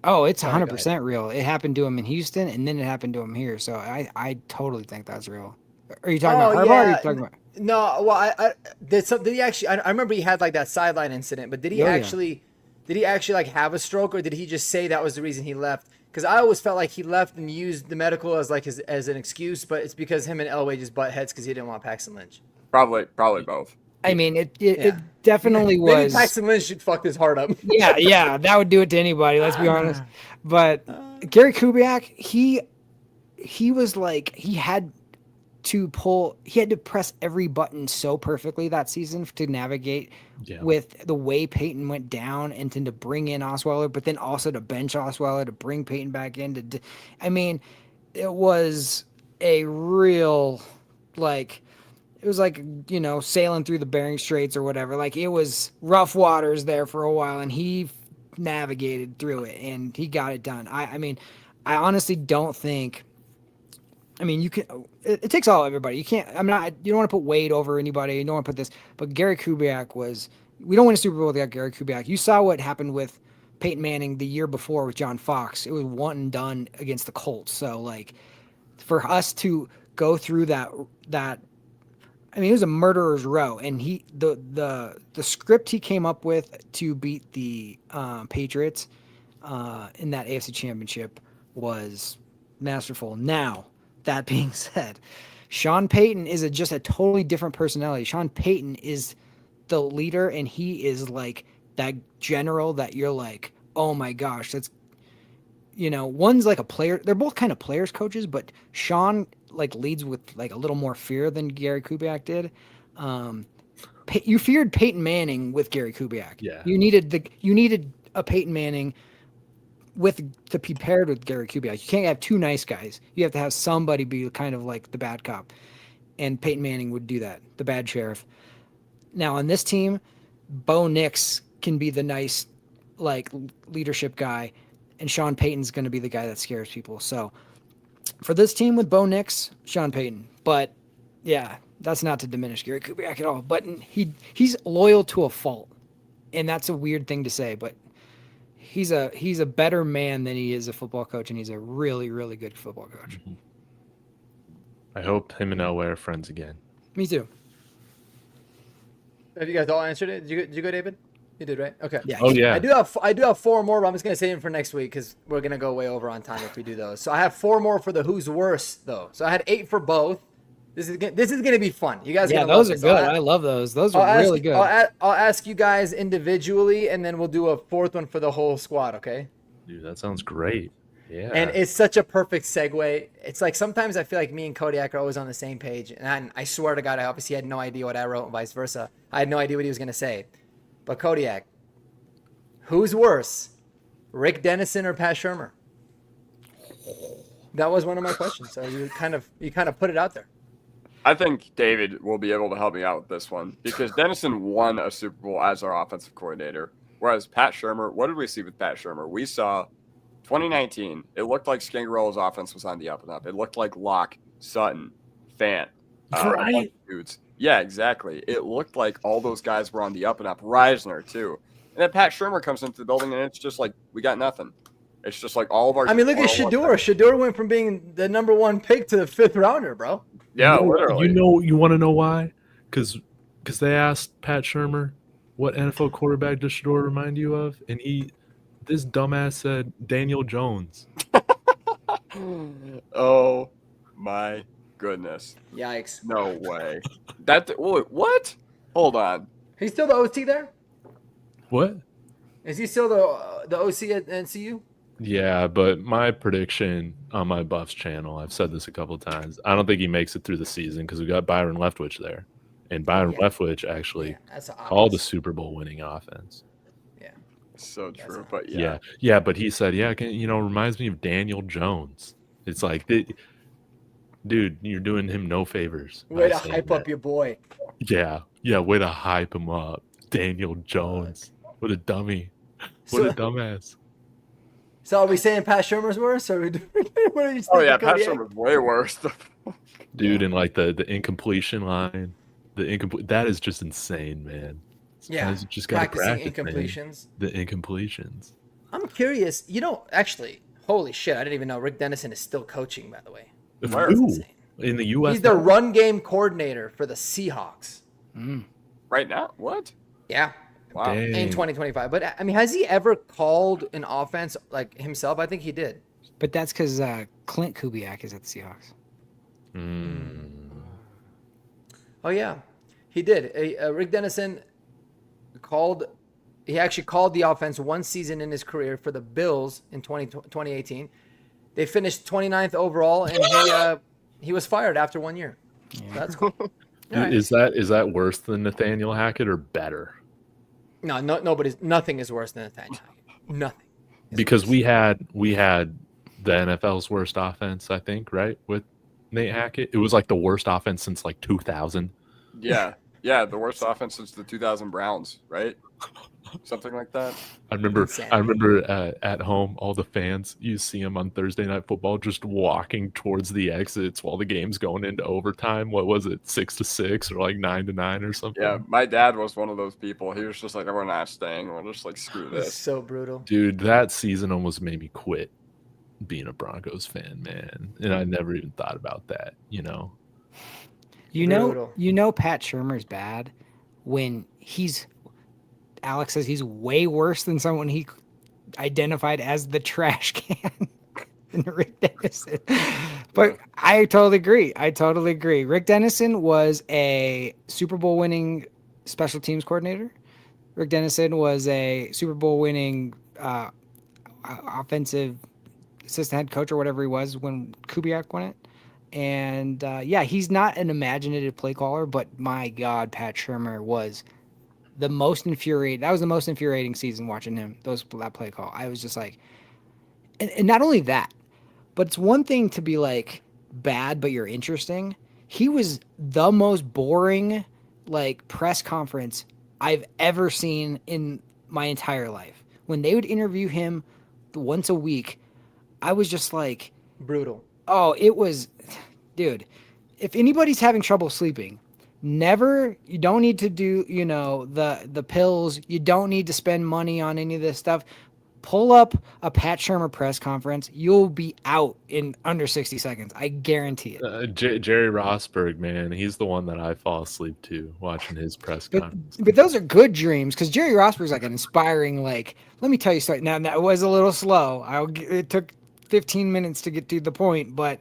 Oh, it's 100% real. It happened to him in Houston, and then it happened to him here. So I totally think that's real. Are you talking about Harbaugh? Or are you talking about? No, well, did he actually? I remember he had that sideline incident, but did he actually have a stroke, or did he just say that was the reason he left? Because I always felt like he left and used the medical as as an excuse, but it's because him and Elway just butt heads because he didn't want Paxton Lynch. Probably both. I mean, it definitely was. Maybe Paxton Lynch should fuck his heart up. yeah, that would do it to anybody. Let's be honest. But Gary Kubiak, he was he had to press every button so perfectly that season to navigate with the way Payton went down, and then to bring in Osweiler, but then also to bench Osweiler, to bring Payton back in. It was a real it was sailing through the Bering Straits or whatever. It was rough waters there for a while, and he navigated through it and he got it done. I honestly don't think. You can. It takes everybody. You can't. You don't want to put Wade over anybody. You don't want to put this. But Gary Kubiak was. We don't win a Super Bowl without Gary Kubiak. You saw what happened with Peyton Manning the year before with John Fox. It was one and done against the Colts. So for us to go through that. It was a murderer's row, and the script he came up with to beat the Patriots in that AFC Championship was masterful. Now. That being said, Sean Payton is just a totally different personality. Sean Payton is the leader, and he is that general that you're oh my gosh, that's, one's a player. They're both kind of players coaches, but Sean leads with a little more fear than Gary Kubiak did. You feared Peyton Manning with Gary Kubiak. Yeah. You needed a Peyton Manning to be paired with Gary Kubiak. You can't have two nice guys. You have to have somebody be kind of the bad cop. And Peyton Manning would do that, the bad sheriff. Now on this team, Bo Nix can be the nice leadership guy, and Sean Payton's going to be the guy that scares people. So for this team with Bo Nix, Sean Payton. But yeah, that's not to diminish Gary Kubiak at all. But he's loyal to a fault. And that's a weird thing to say, but he's a better man than he is a football coach, and he's a really, really good football coach. Mm-hmm. I hope him and Elway are friends again. Me too. Have you guys all answered it? Did you go, David? You did, right? Okay. Yeah. Oh yeah. I do have 4 more, but I'm just gonna save them for next week because we're gonna go way over on time if we do those. So I have 4 more for the who's worse though. So I had 8 for both. This is gonna be fun. You guys, those are good. I love those. Those are really good. I'll ask you guys individually, and then we'll do a 4th one for the whole squad. Okay? Dude, that sounds great. Yeah. And it's such a perfect segue. It's like sometimes I feel like me and Kodiak are always on the same page. And I swear to God, I obviously had no idea what I wrote and vice versa. I had no idea what he was going to say. But Kodiak, who's worse, Rick Dennison or Pat Shurmur? That was one of my questions. So you kind of put it out there. I think David will be able to help me out with this one because Dennison won a Super Bowl as our offensive coordinator. Whereas Pat Shurmur, what did we see with Pat Shurmur? We saw 2019, it looked like Scangarello's offense was on the up and up. It looked like Locke, Sutton, Fant, Right. dudes. Yeah, exactly. It looked like all those guys were on the up and up. Reisner, too. And then Pat Shurmur comes into the building, and it's just like, we got nothing. It's just like all of our... I mean, look at Shador. Shador went from being the number 1 pick to the 5th rounder, bro. Yeah, literally. You want to know why? Because they asked Pat Shurmur, what NFL quarterback does Shador remind you of? And this dumbass said Daniel Jones. Oh my goodness! Yikes! No way. What? Hold on. He's still the OC there? What? Is he still the OC at NCU? Yeah, but my prediction on my Buffs channel, I've said this a couple of times. I don't think he makes it through the season because we got Byron Leftwich there, and Byron Leftwich actually that's called the Super Bowl winning offense. Yeah, so true. But yeah. But he said, reminds me of Daniel Jones. It's like, dude, you're doing him no favors. Way to hype up your boy. Yeah, way to hype him up. Daniel Jones. What a dummy. What a dumbass. So are we saying Pat Shurmur's worse? Or what are you saying? Oh, yeah, Pat Shurmur's way worse. Dude, and like the incompletion line, that is just insane, man. Yeah, just got practicing incompletions. The incompletions. I'm curious. Actually, holy shit, I didn't even know Rick Dennison is still coaching, by the way. Who? In the U.S.? He's the run game coordinator for the Seahawks. Right now? What? Yeah. Wow. Dang. In 2025. But, I mean, has he ever called an offense like himself? I think he did. But that's because Clint Kubiak is at the Seahawks. Oh, yeah. He did. Rick Dennison actually called the offense one season in his career for the Bills in 2018. They finished 29th overall, and he was fired after 1 year. So that's cool. Right. Is that worse than Nathaniel Hackett or better? No, nothing is worse than Nathaniel Hackett. Nothing. Because we had the NFL's worst offense, I think, right? With Nate Hackett. It was like the worst offense since like 2000. Yeah, the worst offense since the 2000 Browns, right? Something like that. I remember at home, all the fans, you see them on Thursday Night Football just walking towards the exits while the game's going into overtime. What was it, 6-6 or like 9-9 or something? Yeah, my dad was one of those people. He was just like, we're not staying. We're just like, screw this. So brutal. Dude, that season almost made me quit being a Broncos fan, man. And I never even thought about that, Brutal. Pat Shurmur's bad when Alex says he's way worse than someone he identified as the trash can than Rick Dennison. But I totally agree. Rick Dennison was a Super Bowl winning special teams coordinator. Rick Dennison was a Super Bowl winning offensive assistant head coach or whatever he was when Kubiak won it. And he's not an imaginative play caller, but my God, Pat Shurmur was the most infuriating. That was the most infuriating season watching him. That play call. I was just like, and not only that, but it's one thing to be like bad, but you're interesting. He was the most boring like press conference I've ever seen in my entire life. When they would interview him once a week, I was just like brutal. Oh, it was, dude. If anybody's having trouble sleeping, you don't need to do, the pills. You don't need to spend money on any of this stuff. Pull up a Pat Shurmur press conference. You'll be out in under 60 seconds. I guarantee it. Jerry Rosberg, man, he's the one that I fall asleep to watching his press conference. But those are good dreams because Jerry Rosberg's like an inspiring, like, let me tell you something. Now, that was a little slow. It took 15 minutes to get to the point, but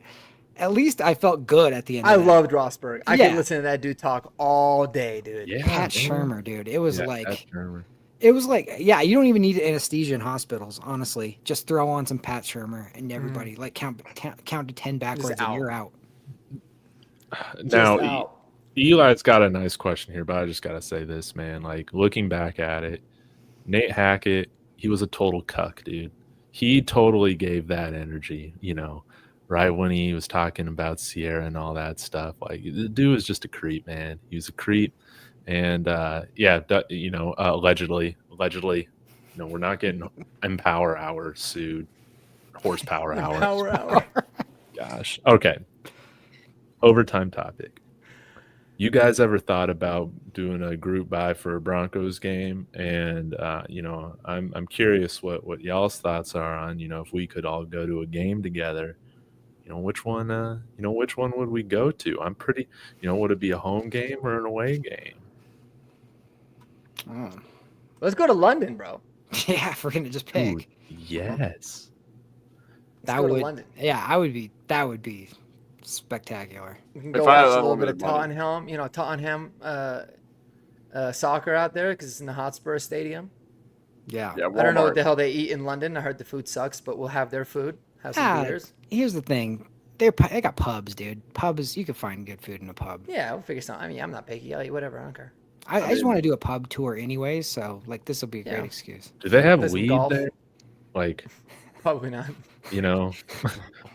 at least I felt good at the end. I loved Rosberg. I Yeah. could listen to that dude talk all day, dude. Yeah, Pat Shurmur, dude. It was like, Pat Shurmur. It was like, yeah, you don't even need anesthesia in hospitals, honestly. Just throw on some Pat Shurmur and everybody like count to 10 backwards and you're out. Now, out. Eli's got a nice question here, but I just got to say this, man. Like, looking back at it, Nate Hackett, he was a total cuck, dude. He totally gave that energy, right when he was talking about Sierra and all that stuff. Like, the dude was just a creep, man. He was a creep. And, allegedly, we're not getting Empower Hour sued, Horsepower Hour. Power hour. Gosh. Okay. Overtime topic. You guys ever thought about doing a group buy for a Broncos game? And I'm curious what y'all's thoughts are on, if we could all go to a game together. Which one would we go to? I'm pretty, would it be a home game or an away game? Let's go to London, bro. Yeah, if we're gonna just pick. Dude, yes. That go to would, London. yeah, that would be spectacular. We can If go I had watch a a little little bit bit of of money. Tottenham soccer out there because it's in the Hotspur Stadium. Yeah. Yeah, I don't know what Walmart. the hell they eat in London. I heard the food sucks, but we'll have their food. Have some beers. Here's the thing. They got pubs, dude. Pubs, you can find good food in a pub. Yeah, we'll figure something. I mean, I'm not picky. I'll eat whatever. I don't care. I just mean- want to do a pub tour anyway, so like this will be a great Yeah. excuse. Do they have Play some weed golf. there? Like, Probably not.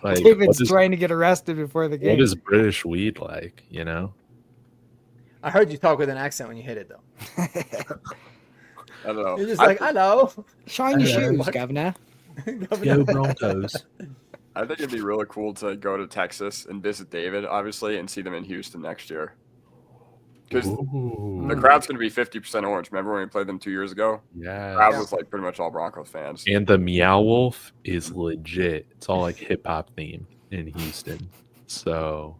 like David's trying to get arrested before the what game. is British weed like? I heard you talk with an accent when you hit it, though. I don't know. You're just like, I know. Shine your Hello. shoes, governor. Go Broncos. I think it'd be really cool to go to Texas and visit David, obviously, and see them in Houston next year. Because the crowd's going to be 50% orange. Remember when we played them 2 years ago? Yeah. The crowd was like pretty much all Broncos fans. And the Meow Wolf is legit. It's all like hip hop themed in Houston. So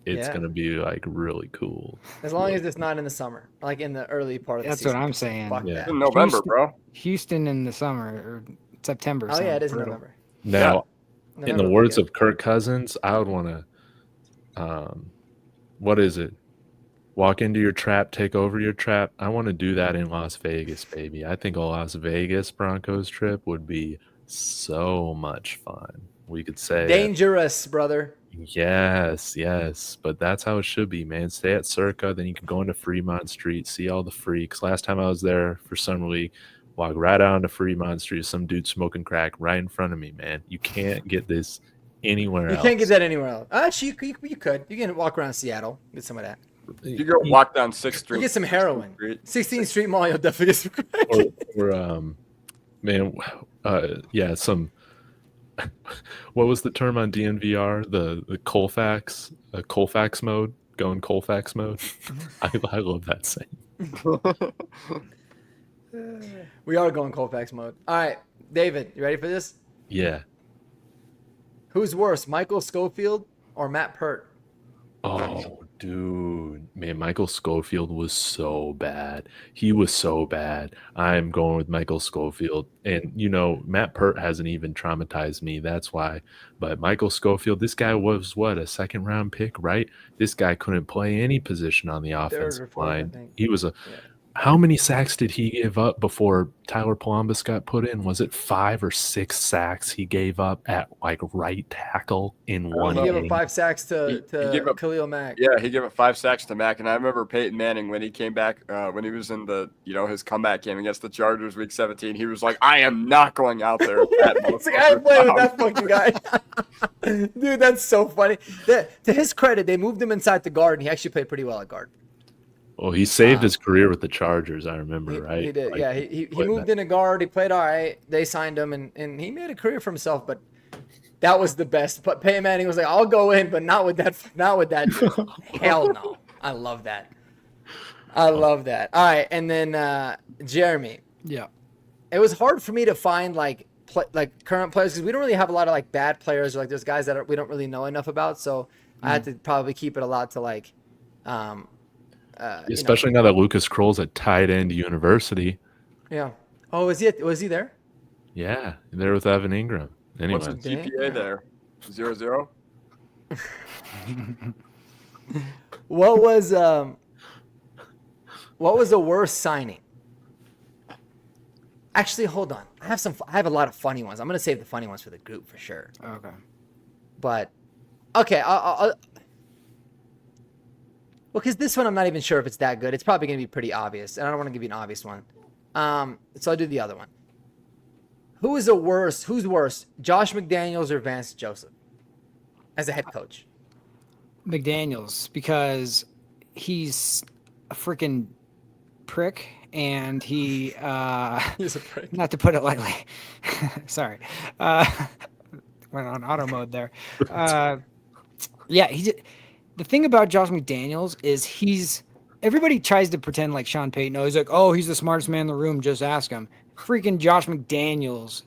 it's Yeah. gonna be like really cool. As long as it's not in the summer, like in the early part of the That's season. what I'm saying. Fuck Yeah. that. In November, Houston- bro. Houston in the summer or September. Oh, yeah, it is in brutal. November. Now, in November the would be words good. of Kirk Cousins, I would want to, what is it? Walk into your trap, take over your trap. I want to do that in Las Vegas, baby. I think a Las Vegas Broncos trip would be so much fun. We could say, Dangerous, brother. yes, but that's how it should be, man. Stay at Circa, then you can go into Fremont Street, see all the freaks. Last time I was there for Summer League, walk right out onto Fremont Street, some dude smoking crack right in front of me, man. You can't get this anywhere You else. can't get that anywhere else. Actually, you could. You can walk around Seattle, get some of that. You go walk down 6th You Street. get some heroin. Street. 16th Street Mall, you'll definitely get some crack. Some what was the term on DNVR? The Colfax mode, going Colfax mode. I love that saying. We are going Colfax mode. All right, David, you ready for this? Yeah. Who's worse, Michael Schofield or Matt Pert? Oh, dude, man, Michael Schofield was so bad. He was so bad. I'm going with Michael Schofield. And, Matt Pert hasn't even traumatized me. That's why. But Michael Schofield, this guy was what, a second round pick, right? This guy couldn't play any position on the offensive fourth, I line. think. He was Yeah. How many sacks did he give up before Tyler Columbus got put in? Was it 5 or 6 sacks he gave up at like right tackle in one He gave up game? 5 sacks to He gave up- Khalil Mack. Yeah, he gave up 5 sacks to Mack, and I remember Peyton Manning when he came back, when he was in the, his comeback game against the Chargers week 17. He was like, "I am not going out there." With that It's like, I ain't playing with that motherfucker." fucking guy. Dude, that's so funny. To his credit, they moved him inside the guard, and he actually played pretty well at guard. Well, he saved his career with the Chargers, I remember, right? He did. Like, Yeah, he playing moved that- in a guard. He played all right. They signed him, and he made a career for himself. But that was the best. But Peyton Manning was like, "I'll go in, but not with that. Not with that. Hell no." I love that. I love that. All right, and then Jeremy. Yeah. It was hard for me to find like current players because we don't really have a lot of like bad players or like there's guys that we don't really know enough about. So I had to probably keep it a lot to like. Especially now that Lucas Kroll's at tight end university. Yeah. Oh, was he there? Yeah, there with Evan Ingram. What's Anyway, the GPA there? 0-0? What was the worst signing? Actually, hold on. I have a lot of funny ones. I'm gonna save the funny ones for the group for sure. Okay. But okay, well, because this one I'm not even sure if it's that good. It's probably gonna be pretty obvious, and I don't want to give you an obvious one. So I'll do the other one. Who's worse, Josh McDaniels or Vance Joseph as a head coach? McDaniels, because he's a freaking prick, and he He's a prick. not to put it lightly. Sorry. Went on auto mode there. Yeah, the thing about Josh McDaniels is everybody tries to pretend like Sean Payton. Oh, he's like, oh, he's the smartest man in the room. Just ask him. Freaking Josh McDaniels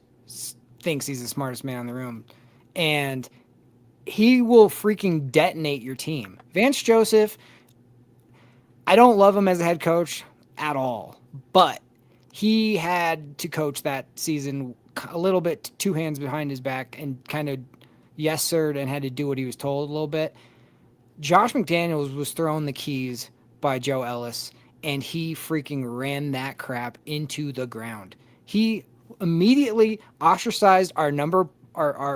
thinks he's the smartest man in the room, and he will freaking detonate your team. Vance Joseph, I don't love him as a head coach at all, but he had to coach that season a little bit, two hands behind his back, and kind of yes sir'd and had to do what he was told a little bit. Josh McDaniels was thrown the keys by Joe Ellis, and he freaking ran that crap into the ground. He immediately ostracized our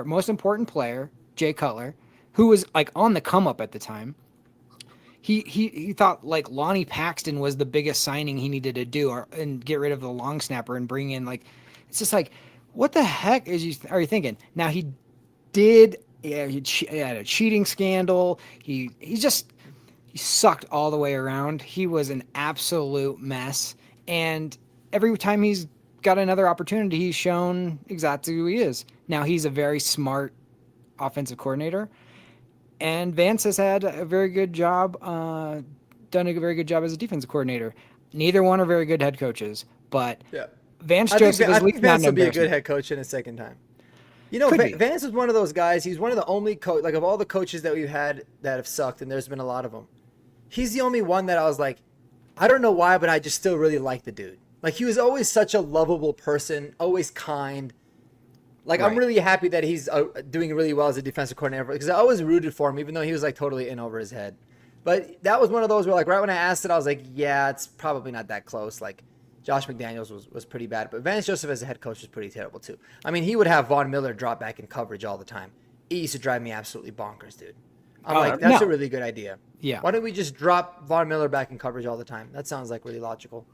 most important player, Jay Cutler, who was like on the come up at the time. He thought like Lonnie Paxton was the biggest signing he needed to do, and get rid of the long snapper and bring in like, it's just like, what the heck are you thinking? Now he did, yeah, he had a cheating scandal. He sucked all the way around. He was an absolute mess, and every time he's got another opportunity, he's shown exactly who he is. Now he's a very smart offensive coordinator, and Vance has had a very good job, done a very good job as a defensive coordinator. Neither one are very good head coaches, but yeah. Vance Joseph I is think Vance will be a embarrassment. good head coach in a second time. You know, Vance is one of those guys. He's one of the only like of all the coaches that we've had that have sucked, and there's been a lot of them. He's the only one that I was like, I don't know why, but I just still really like the dude. Like, he was always such a lovable person, always kind. Like, right. I'm really happy that he's doing really well as a defensive coordinator, because I always rooted for him, even though he was like totally in over his head. But that was one of those where, like, right when I asked it, I was like, yeah, it's probably not that close. Like, Josh McDaniels was pretty bad, but Vance Joseph as a head coach was pretty terrible too. I mean, he would have Von Miller drop back in coverage all the time. It used to drive me absolutely bonkers, dude. I'm like, that's a really good idea. Yeah. Why don't we just drop Von Miller back in coverage all the time? That sounds like really logical.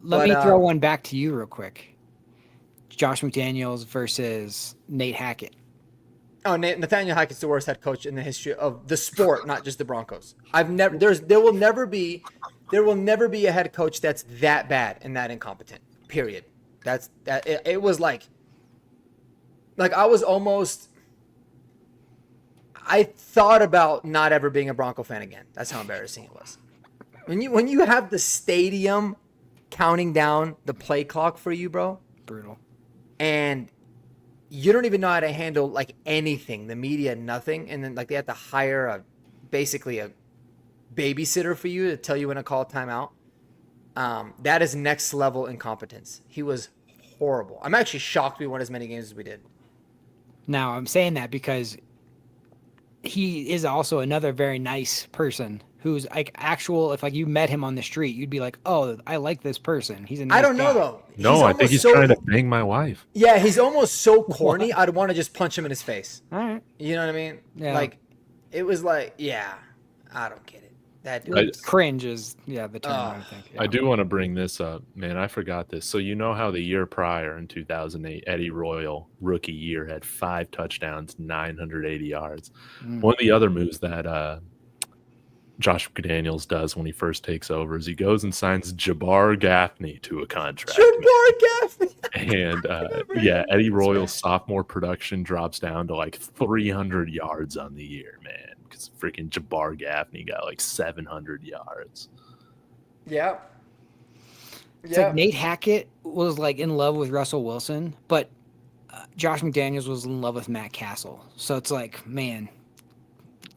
Let me throw one back to you real quick. Josh McDaniels versus Nate Hackett. Oh, Nathaniel Hackett's the worst head coach in the history of the sport, not just the Broncos. There will never be a head coach that's that bad and that incompetent. Period. It was like I thought about not ever being a Bronco fan again. That's how embarrassing it was. When you have the stadium counting down the play clock for you, bro. Brutal. And you don't even know how to handle like anything, the media, nothing, and then like they have to hire basically a babysitter for you to tell you when to call timeout. That is next level incompetence. He was horrible. I'm actually shocked we won as many games as we did. Now I'm saying that because he is also another very nice person who's like if like you met him on the street, you'd be like, oh, I like this person. He's a nice I don't know guy. though. No, I think he's trying to bang my wife. Yeah, he's almost so corny. I'd want to just punch him in his face. All right. You know what I mean? Yeah. Like, it was like, yeah, I don't get it. That dude. Cringe is the term I think. Yeah. I do want to bring this up, man. I forgot this. So you know how the year prior in 2008, Eddie Royal, rookie year, had 5 touchdowns, 980 yards. One of the other moves that Josh McDaniels does when he first takes over is he goes and signs Jabbar Gaffney to a contract. Jabbar Gaffney. And Eddie Royal's sophomore production drops down to like 300 yards on the year, man. Because freaking Jabbar Gaffney got like 700 yards. Yeah. It's like Nate Hackett was like in love with Russell Wilson, but Josh McDaniels was in love with Matt Castle. So it's like, man,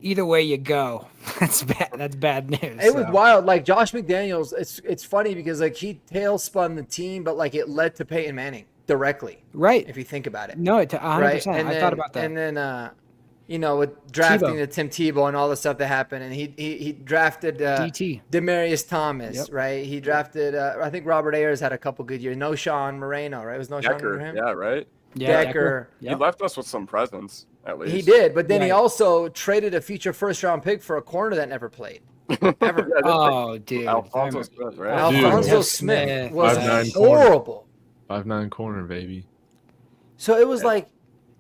either way you go, that's bad. That's bad news. It was wild. Like Josh McDaniels, it's funny because like he tail spun the team, but like it led to Peyton Manning directly. Right. If you think about it. No, 100%. Right? I thought about that. And then with drafting Tebow. the Tim Tebow and all the stuff that happened, and he drafted DT. Demarius Thomas, Yep. right? He drafted I think Robert Ayers had a couple good years. No Sean Moreno, right? It was no Sean Decker, Abraham. yeah, right. Yeah, Decker. He left us with some presents, at least. He did, but then he Right. also traded a future first-round pick for a corner that never played. Ever. Yeah, Oh, dude. Alfonso Smith, right? Alfonso Dude. Smith Smith. was 5'9" corner. horrible. 5'9" corner, baby. So it was like,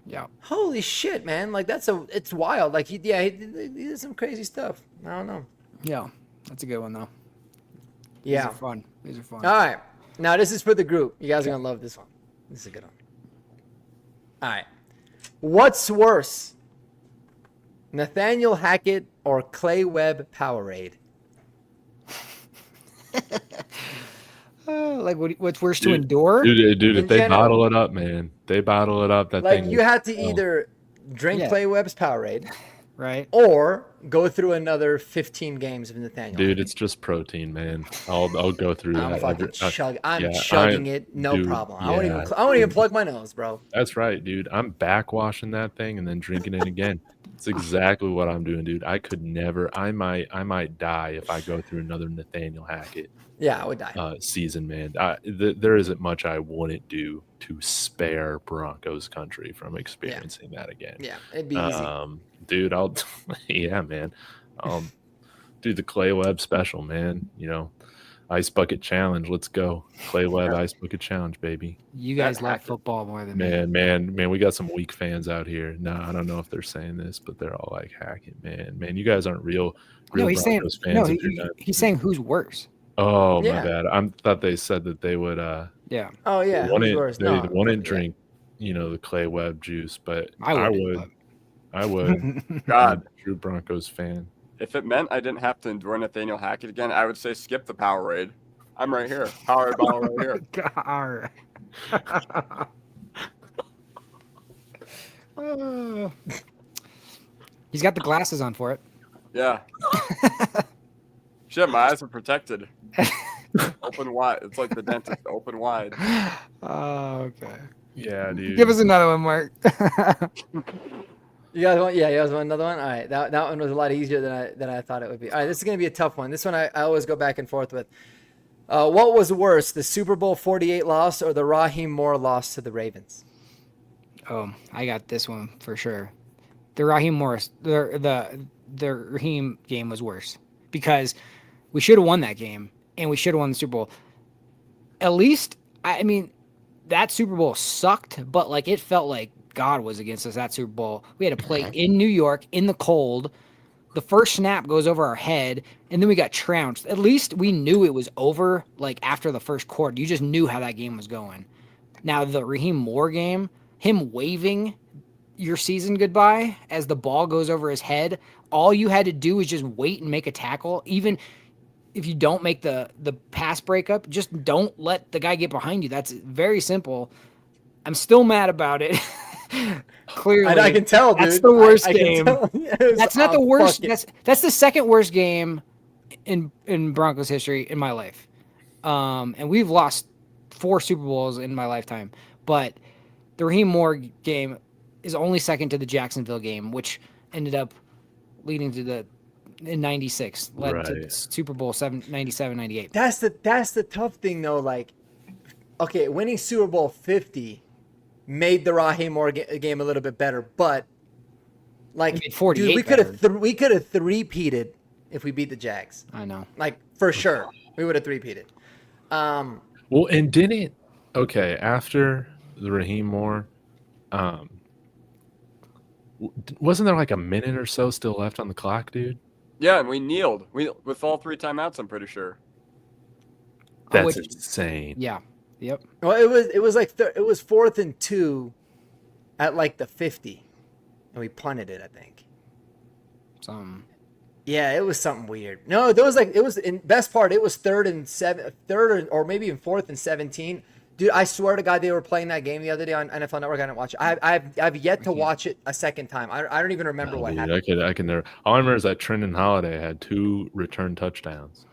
Yeah. holy shit, man! Like it's wild. Like he did some crazy stuff. I don't know. Yeah. That's a good one, though. Yeah. These are fun. These are fun. All right. Now this is for the group. You guys are gonna love this one. This is a good one. All right. What's worse, Nathaniel Hackett or Clay Webb Powerade? Like, what's worse to endure? Dude, In if they general. bottle it up, man, they bottle it up. That Like thing you is- had to oh. either drink Yeah. Clay Webb's Powerade Right? or go through another 15 games of Nathaniel. Dude, it's just protein, man. I'll go through I'm that. fucking yeah, chugging it, no dude, problem. yeah. I won't even plug my nose, bro. That's right, dude. I'm backwashing that thing and then drinking it again. It's exactly what I'm doing, dude. I could never. I might die if I go through another Nathaniel Hackett Yeah, I would die. season, man. There isn't much I wouldn't do to spare Broncos country from experiencing that again. Yeah, it'd be easy. Dude, I'll yeah, man. Do the Clay Webb special, man. Ice bucket challenge. Let's go. Clay Webb ice bucket challenge, baby. You guys love football more than me. Man, we got some weak fans out here. No, I don't know if they're saying this, but they're all like, Hackett, man, you guys aren't real No, he's saying Broncos fans. if you're not- he's saying who's worse. Oh, Yeah. my bad. I thought they said that they would Yeah. Oh yeah, who's worse? No, wouldn't yeah. drink, the Clay Webb juice, but I wouldn't, I would. God, True Broncos fan. if it meant I didn't have to endure Nathaniel Hackett again, I would say skip the Powerade. I'm right here. Powerade bottle right here. All right. He's got the glasses on for it. Yeah. Shit, my eyes are protected. Open wide. It's like the dentist. Open wide. Oh, okay. Yeah, dude. Give us another one, Mark. You guys want? Yeah, you guys want another one? All right, that one was a lot easier than I thought it would be. All right, this is gonna be a tough one. This one I always go back and forth with. What was worse, the Super Bowl 48 loss or the Raheem Moore loss to the Ravens? Oh, I got this one for sure. The Raheem Morris, the Raheem game was worse because we should have won that game and we should have won the Super Bowl. At least, I mean, that Super Bowl sucked, but like it felt like God was against us that Super Bowl. We had to play in New York in the cold. The first snap goes over our head, and then we got trounced. At least we knew it was over, like, after the first quarter. You just knew how that game was going. Now, the Raheem Moore game, him waving your season goodbye as the ball goes over his head, all you had to do was just wait and make a tackle. Even if you don't make the pass breakup, just don't let the guy get behind you. That's very simple. I'm still mad about it. Clearly, I can tell, dude. that's the worst I can game. tell. That's not the worst. Fuck it. That's the second worst game in Broncos history in my life. And we've lost 4 Super Bowls in my lifetime, but the Raheem Moore game is only second to the Jacksonville game, which ended up leading to in 96 led to the Right. Super Bowl 97, 98. That's the tough thing though. Like, okay, winning Super Bowl 50 made the Raheem Moore game a little bit better, but like, It made 48 dude, we could have three-peated if we beat the Jags. I know. Like for sure, we would have three-peated. Well, and after the Raheem Moore, wasn't there like a minute or so still left on the clock, dude? Yeah, and we kneeled. With all 3 timeouts, I'm pretty sure. That's which- insane. Yeah. Yep. Well, it was like it was 4th and 2 at like the 50, and we punted it. I think. Yeah, it was something weird. No, there was like it was in best part. It was 3rd and 7, or maybe even 4th and 17. Dude, I swear to God, they were playing that game the other day on NFL Network. I didn't watch it. I've yet to watch it a second time. I don't even remember what Dude, happened. I can never. All I remember is that Trendon Holiday had 2 return touchdowns.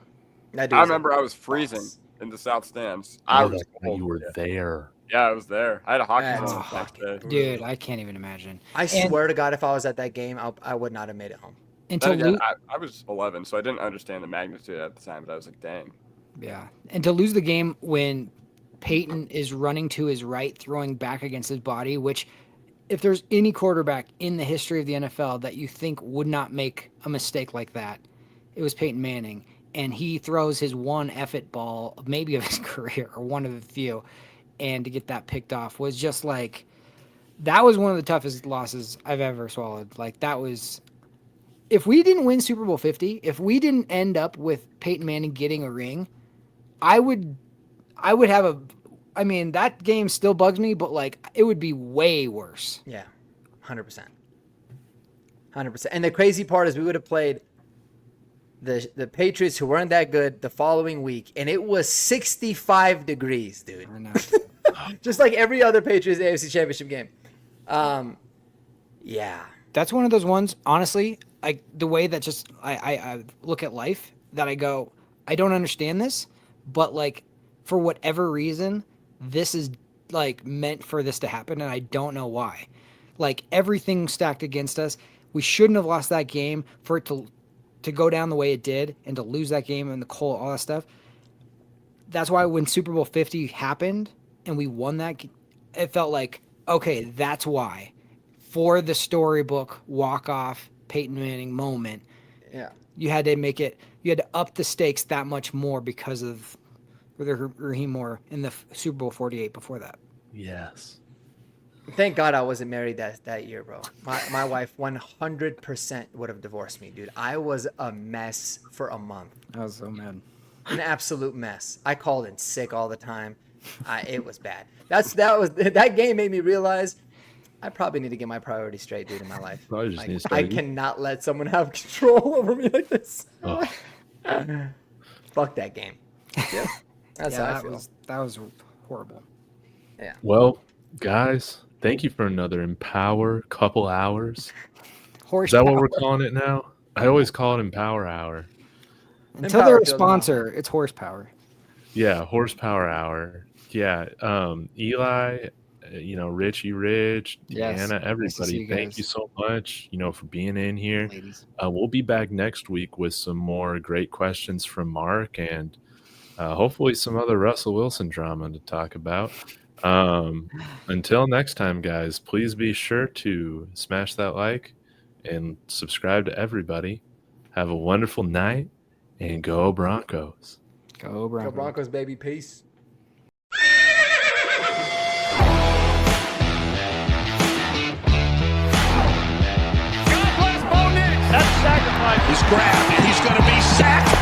That dude I was a remember I was freezing. boss. in the South Stands. I was you were there. Yeah, I was there. I had a hockey That's game the next day. Dude, I can't even imagine. I swear to God, if I was at that game, I would not have made it home. And Then again, I was 11, so I didn't understand the magnitude at the time, but I was like, dang. Yeah. And to lose the game when Payton is running to his right, throwing back against his body, which if there's any quarterback in the history of the NFL that you think would not make a mistake like that, it was Peyton Manning. And he throws his one effort ball, maybe of his career, or one of the few, and to get that picked off was just like, that was one of the toughest losses I've ever swallowed. Like, that was, if we didn't win Super Bowl 50, if we didn't end up with Peyton Manning getting a ring, I would have I mean, that game still bugs me, but like, it would be way worse. Yeah, 100%. 100%. And the crazy part is we would have played the Patriots, who weren't that good, the following week, and it was 65 degrees, dude. I know. Just like every other Patriots AFC Championship game. Yeah. That's one of those ones, honestly, like the way that just I look at life, that I go, I don't understand this, but like for whatever reason, this is like meant for this to happen, and I don't know why. Like, everything stacked against us. We shouldn't have lost that game. For it to go down the way it did and to lose that game and the cold, all that stuff. That's why when Super Bowl 50 happened and we won that, it felt like, okay, that's why. For the storybook walk-off Peyton Manning moment, Yeah. you had to make it, you had to up the stakes that much more because of Raheem Moore in the Super Bowl 48 before that. Yes. Thank God I wasn't married that year, bro. My wife 100% would have divorced me, dude. I was a mess for a month. I was so mad. An absolute mess. I called in sick all the time. It was bad. That game made me realize I probably need to get my priorities straight, dude, in my life. Probably just Like, need to start I cannot let someone have control over me like this. Oh. Fuck that game. Yeah. That's how I that feel. was horrible. Yeah. Well, guys, thank you for another Empower couple hours. Is Horsepower. that what we're calling it now? I always call it Empower Hour. Until they're a Empower feels sponsor, it's horsepower. Yeah, Horsepower Hour. Yeah, Eli, Richie, Rich, Yes, Deanna, nice to see everybody, you thank guys. you so much, for being in here. Ladies. We'll be back next week with some more great questions from Mark and hopefully some other Russell Wilson drama to talk about. Until next time, guys, please be sure to smash that like and subscribe to everybody. Have a wonderful night and go Broncos. Go Broncos. Go Broncos, baby. Peace. God bless Bo Nix. That's sacrifice. He's grabbed and he's going to be sacked.